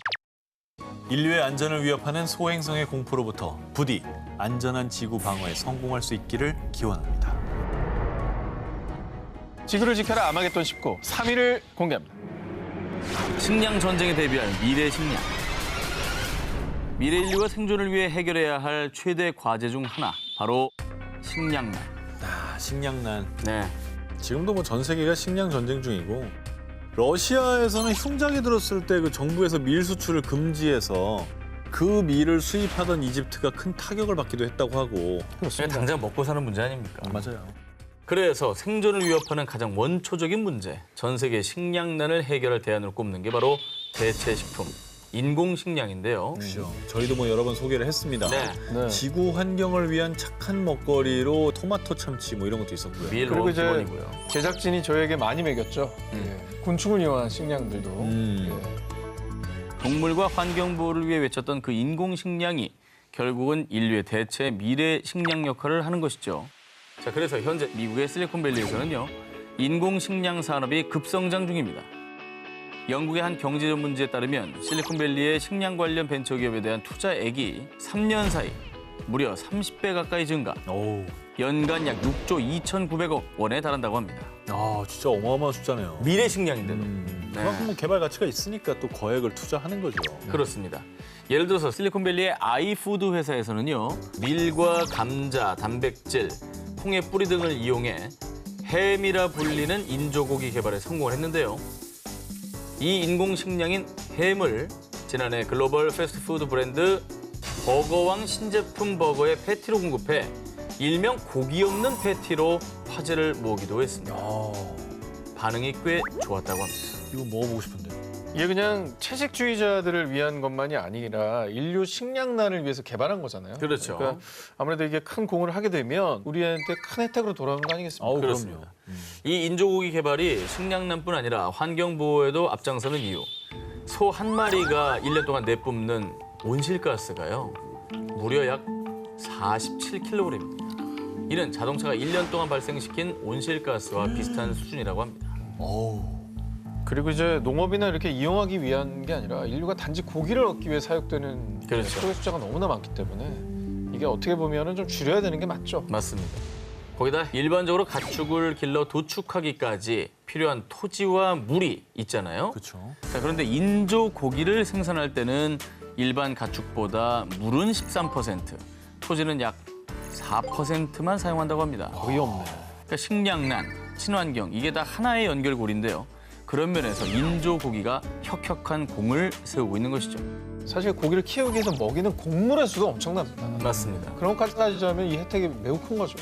인류의 안전을 위협하는 소행성의 공포로부터 부디 안전한 지구 방어에 성공할 수 있기를 기원합니다. 지구를 지켜라 아마겟돈 19 3위를 공개합니다. 식량 전쟁에 대비할 미래 식량. 미래 인류가 생존을 위해 해결해야 할 최대 과제 중 하나, 바로 식량난. 식량난. 네. 지금도 뭐 전 세계가 식량 전쟁 중이고 러시아에서는 흉작이 들었을 때 그 정부에서 밀 수출을 금지해서 그 밀을 수입하던 이집트가 큰 타격을 받기도 했다고 하고. 그냥 당장 먹고 사는 문제 아닙니까? 맞아요. 그래서 생존을 위협하는 가장 원초적인 문제, 전 세계 식량난을 해결할 대안으로 꼽는 게 바로 대체식품, 인공식량인데요. 그렇죠. 저희도 뭐 여러 번 소개를 했습니다. 네. 지구 환경을 위한 착한 먹거리로 토마토 참치 뭐 이런 것도 있었고요. 그리고 이제 제작진이 저에게 많이 먹였죠. 곤충을 이용한 식량들도. 동물과 환경 보호를 위해 외쳤던 그 인공식량이 결국은 인류의 대체 미래 식량 역할을 하는 것이죠. 자, 그래서 현재 미국의 실리콘밸리에서는요, 인공식량 산업이 급성장 중입니다. 영국의 한 경제 전문지에 따르면 실리콘밸리의 식량 관련 벤처기업에 대한 투자액이 3년 사이 무려 30배 가까이 증가. 연간 약 6조 2,900억 원에 달한다고 합니다. 진짜 어마어마한 숫자네요. 미래 식량인데도. 그만큼 뭐 개발 가치가 있으니까 또 거액을 투자하는 거죠. 그렇습니다. 예를 들어서 실리콘밸리의 아이푸드 회사에서는요, 밀과 감자, 단백질, 콩의 뿌리 등을 이용해 햄이라 불리는 인조고기 개발에 성공을 했는데요. 이 인공식량인 햄을 지난해 글로벌 패스트푸드 브랜드 버거왕 신제품 버거의 패티로 공급해 일명 고기 없는 패티로 화제를 모으기도 했습니다. 반응이 꽤 좋았다고 합니다. 이거 먹어보고 싶은데. 이게 그냥 채식주의자들을 위한 것만이 아니라 인류 식량난을 위해서 개발한 거잖아요. 그렇죠. 그러니까 아무래도 이게 큰 공을 하게 되면 우리한테 큰 혜택으로 돌아오는 거 아니겠습니까? 그렇습니다. 이 인조고기 개발이 식량난뿐 아니라 환경 보호에도 앞장서는 이유. 소 한 마리가 1년 동안 내뿜는 온실가스가요, 무려 약 47kg입니다. 이는 자동차가 1년 동안 발생시킨 온실가스와 비슷한 수준이라고 합니다. 그리고 이제 농업이나 이렇게 이용하기 위한 게 아니라 인류가 단지 고기를 얻기 위해 사육되는 그렇죠. 소의 숫자가 너무나 많기 때문에 이게 어떻게 보면은 좀 줄여야 되는 게 맞죠. 맞습니다. 거기다 일반적으로 가축을 길러 도축하기까지 필요한 토지와 물이 있잖아요. 그렇죠. 자, 그런데 인조 고기를 생산할 때는 일반 가축보다 물은 13%, 토지는 약 4%만 사용한다고 합니다. 거의 없네. 그러니까 식량난, 친환경 이게 다 하나의 연결고리인데요. 그런 면에서 인조 고기가 혁혁한 공을 세우고 있는 것이죠. 사실 고기를 키우기 위해서 먹이는 곡물의 수가 엄청납니다. 맞습니다. 그런 것까지 따지자면 이 혜택이 매우 큰 거죠.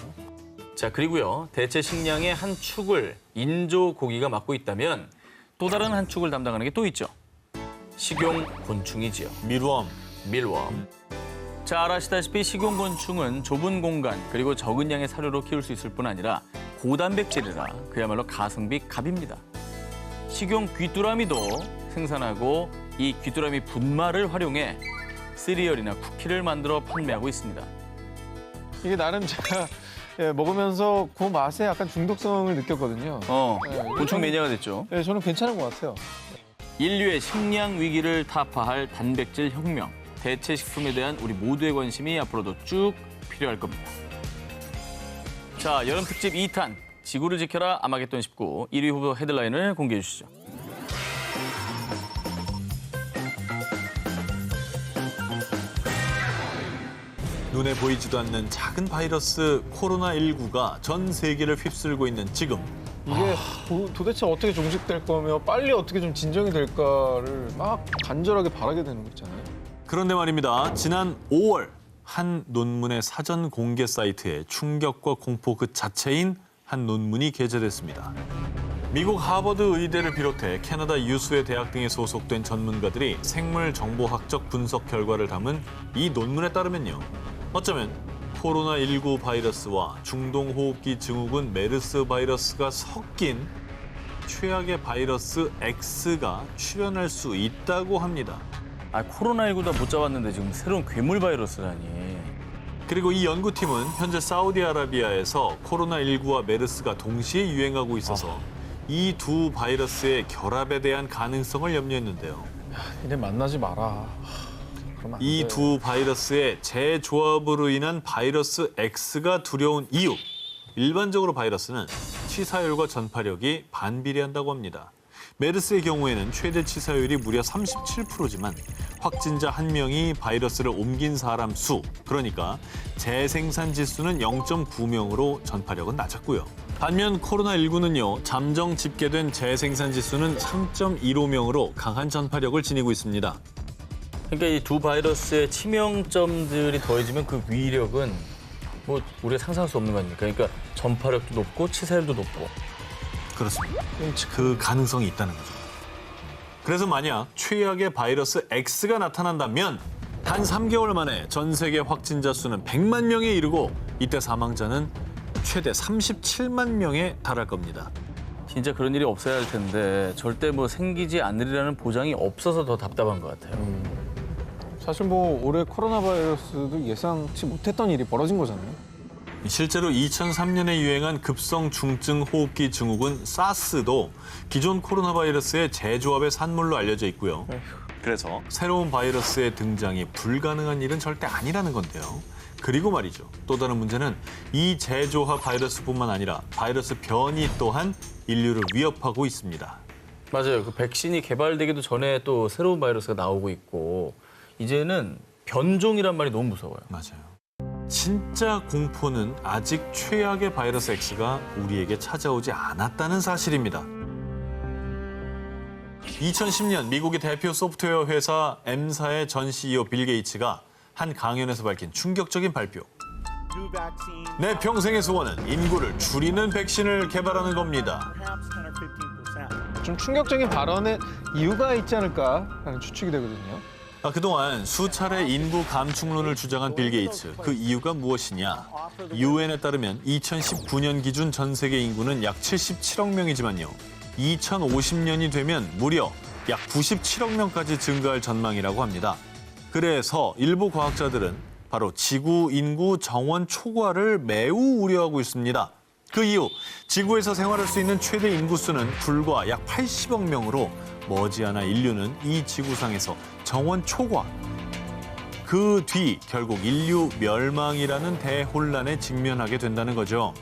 자, 그리고요. 대체 식량의 한 축을 인조 고기가 맡고 있다면 또 다른 한 축을 담당하는 게 또 있죠. 식용 곤충이지요. 밀웜. 밀웜. 자, 아시다시피 식용 곤충은 좁은 공간 그리고 적은 양의 사료로 키울 수 있을 뿐 아니라 고단백질이라 그야말로 가성비 갑입니다. 식용 귀뚜라미도 생산하고 이 귀뚜라미 분말을 활용해 시리얼이나 쿠키를 만들어 판매하고 있습니다. 이게 나름 제가 먹으면서 그 맛에 약간 중독성을 느꼈거든요. 곤충 매니아가 됐죠. 네, 저는 괜찮은 것 같아요. 인류의 식량 위기를 타파할 단백질 혁명, 대체 식품에 대한 우리 모두의 관심이 앞으로도 쭉 필요할 겁니다. 자, 여름 특집 2탄, 지구를 지켜라 아마겟돈 19 1위 후보 헤드라인을 공개해 주시죠. 눈에 보이지도 않는 작은 바이러스 코로나19가 전 세계를 휩쓸고 있는 지금. 이게 도대체 어떻게 종식될 거며 빨리 어떻게 좀 진정이 될까를 막 간절하게 바라게 되는 거 있잖아요. 그런데 말입니다. 지난 5월 한 논문의 사전 공개 사이트에 충격과 공포 그 자체인 한 논문이 게재됐습니다. 미국 하버드 의대를 비롯해 캐나다 유수의 대학 등에 소속된 전문가들이 생물 정보학적 분석 결과를 담은 이 논문에 따르면요. 어쩌면 코로나19 바이러스와 중동호흡기 증후군 메르스 바이러스가 섞인 최악의 바이러스 X가 출현할 수 있다고 합니다. 코로나19도 못 잡았는데 지금 새로운 괴물 바이러스라니. 그리고 이 연구팀은 현재 사우디아라비아에서 코로나19와 메르스가 동시에 유행하고 있어서 이 두 바이러스의 결합에 대한 가능성을 염려했는데요. 이제 만나지 마라. 이 두 바이러스의 재조합으로 인한 바이러스 X가 두려운 이유. 일반적으로 바이러스는 치사율과 전파력이 반비례한다고 합니다. 메르스의 경우에는 최대 치사율이 무려 37%지만 확진자 1명이 바이러스를 옮긴 사람 수, 그러니까 재생산 지수는 0.9명으로 전파력은 낮았고요. 반면 코로나19는요, 잠정 집계된 재생산 지수는 3.15명으로 강한 전파력을 지니고 있습니다. 그러니까 이 두 바이러스의 치명점들이 더해지면 그 위력은 뭐 우리가 상상할 수 없는 거 아닙니까? 그러니까 전파력도 높고 치사율도 높고. 그렇습니다. 그 가능성이 있다는 거죠. 그래서 만약 최악의 바이러스 X가 나타난다면 단 3개월 만에 전 세계 확진자 수는 100만 명에 이르고 이때 사망자는 최대 37만 명에 달할 겁니다. 진짜 그런 일이 없어야 할 텐데 절대 뭐 생기지 않으리라는 보장이 없어서 더 답답한 것 같아요. 사실 뭐 올해 코로나 바이러스도 예상치 못했던 일이 벌어진 거잖아요. 실제로 2003년에 유행한 급성 중증 호흡기 증후군 사스도 기존 코로나 바이러스의 재조합의 산물로 알려져 있고요. 그래서 새로운 바이러스의 등장이 불가능한 일은 절대 아니라는 건데요. 그리고 말이죠. 또 다른 문제는 이 재조합 바이러스뿐만 아니라 바이러스 변이 또한 인류를 위협하고 있습니다. 맞아요. 그 백신이 개발되기도 전에 또 새로운 바이러스가 나오고 있고 이제는 변종이란 말이 너무 무서워요. 맞아요. 진짜 공포는 아직 최악의 바이러스 X가 우리에게 찾아오지 않았다는 사실입니다. 2010년 미국의 대표 소프트웨어 회사 M사의 전 CEO 빌 게이츠가 한 강연에서 밝힌 충격적인 발표. 내 평생의 소원은 인구를 줄이는 백신을 개발하는 겁니다. 좀 충격적인 발언에 이유가 있지 않을까라는 추측이 되거든요. 그동안 수차례 인구 감축론을 주장한 빌 게이츠. 그 이유가 무엇이냐? UN에 따르면 2019년 기준 전 세계 인구는 약 77억 명이지만요. 2050년이 되면 무려 약 97억 명까지 증가할 전망이라고 합니다. 그래서 일부 과학자들은 바로 지구 인구 정원 초과를 매우 우려하고 있습니다. 그 이후 지구에서 생활할 수 있는 최대 인구수는 불과 약 80억 명으로 머지않아 인류는 이 지구상에서 정원 초과. 그 뒤 결국 인류 멸망이라는 대혼란에 직면하게 된다는 거죠.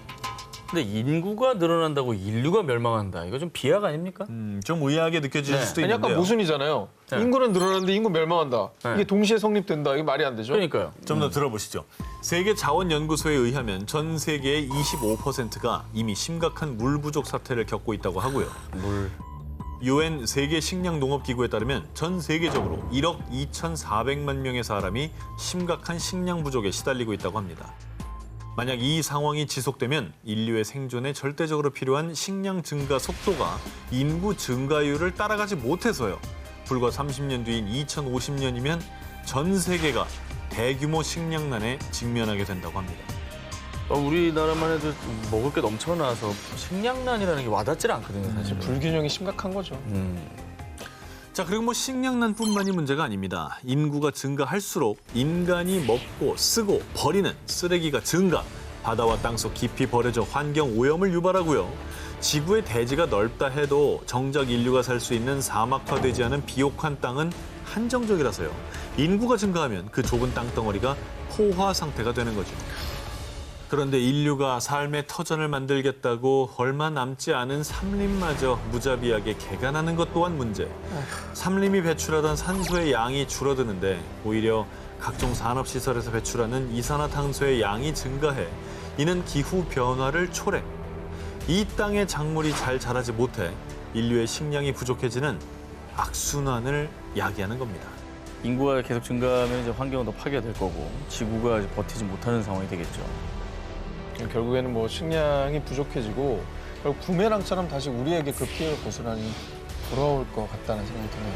근데 인구가 늘어난다고 인류가 멸망한다. 이거 좀 비약 아닙니까? 좀 의아하게 느껴질 수도 아니, 있는데요. 약간 모순이잖아요. 네. 인구는 늘어나는데 인구 멸망한다. 네. 이게 동시에 성립된다. 이게 말이 안 되죠? 그러니까요. 좀 더 들어보시죠. 세계자원연구소에 의하면 전 세계의 25%가 이미 심각한 물 부족 사태를 겪고 있다고 하고요. UN 세계 식량 농업 기구에 따르면 전 세계적으로 1억 2,400만 명의 사람이 심각한 식량 부족에 시달리고 있다고 합니다. 만약 이 상황이 지속되면 인류의 생존에 절대적으로 필요한 식량 증가 속도가 인구 증가율을 따라가지 못해서요. 불과 30년 뒤인 2050년이면 전 세계가 대규모 식량난에 직면하게 된다고 합니다. 우리나라만 해도 먹을 게 넘쳐나서 식량난이라는 게 와닿질 않거든요, 사실. 불균형이 심각한 거죠. 자, 그리고 뭐 식량난뿐만이 문제가 아닙니다. 인구가 증가할수록 인간이 먹고 쓰고 버리는 쓰레기가 증가, 바다와 땅속 깊이 버려져 환경 오염을 유발하고요. 지구의 대지가 넓다 해도 정작 인류가 살 수 있는 사막화되지 않은 비옥한 땅은 한정적이라서요. 인구가 증가하면 그 좁은 땅덩어리가 포화 상태가 되는 거죠. 그런데 인류가 삶의 터전을 만들겠다고 얼마 남지 않은 삼림마저 무자비하게 개간하는 것 또한 문제. 삼림이 배출하던 산소의 양이 줄어드는데 오히려 각종 산업시설에서 배출하는 이산화탄소의 양이 증가해 이는 기후 변화를 초래. 이 땅의 작물이 잘 자라지 못해 인류의 식량이 부족해지는 악순환을 야기하는 겁니다. 인구가 계속 증가하면 이제 환경은 더 파괴될 거고 지구가 이제 버티지 못하는 상황이 되겠죠. 결국에는 뭐 식량이 부족해지고 결국 부메랑처럼 다시 우리에게 그 피해가 고스란히 돌아올 것 같다는 생각이 드네요.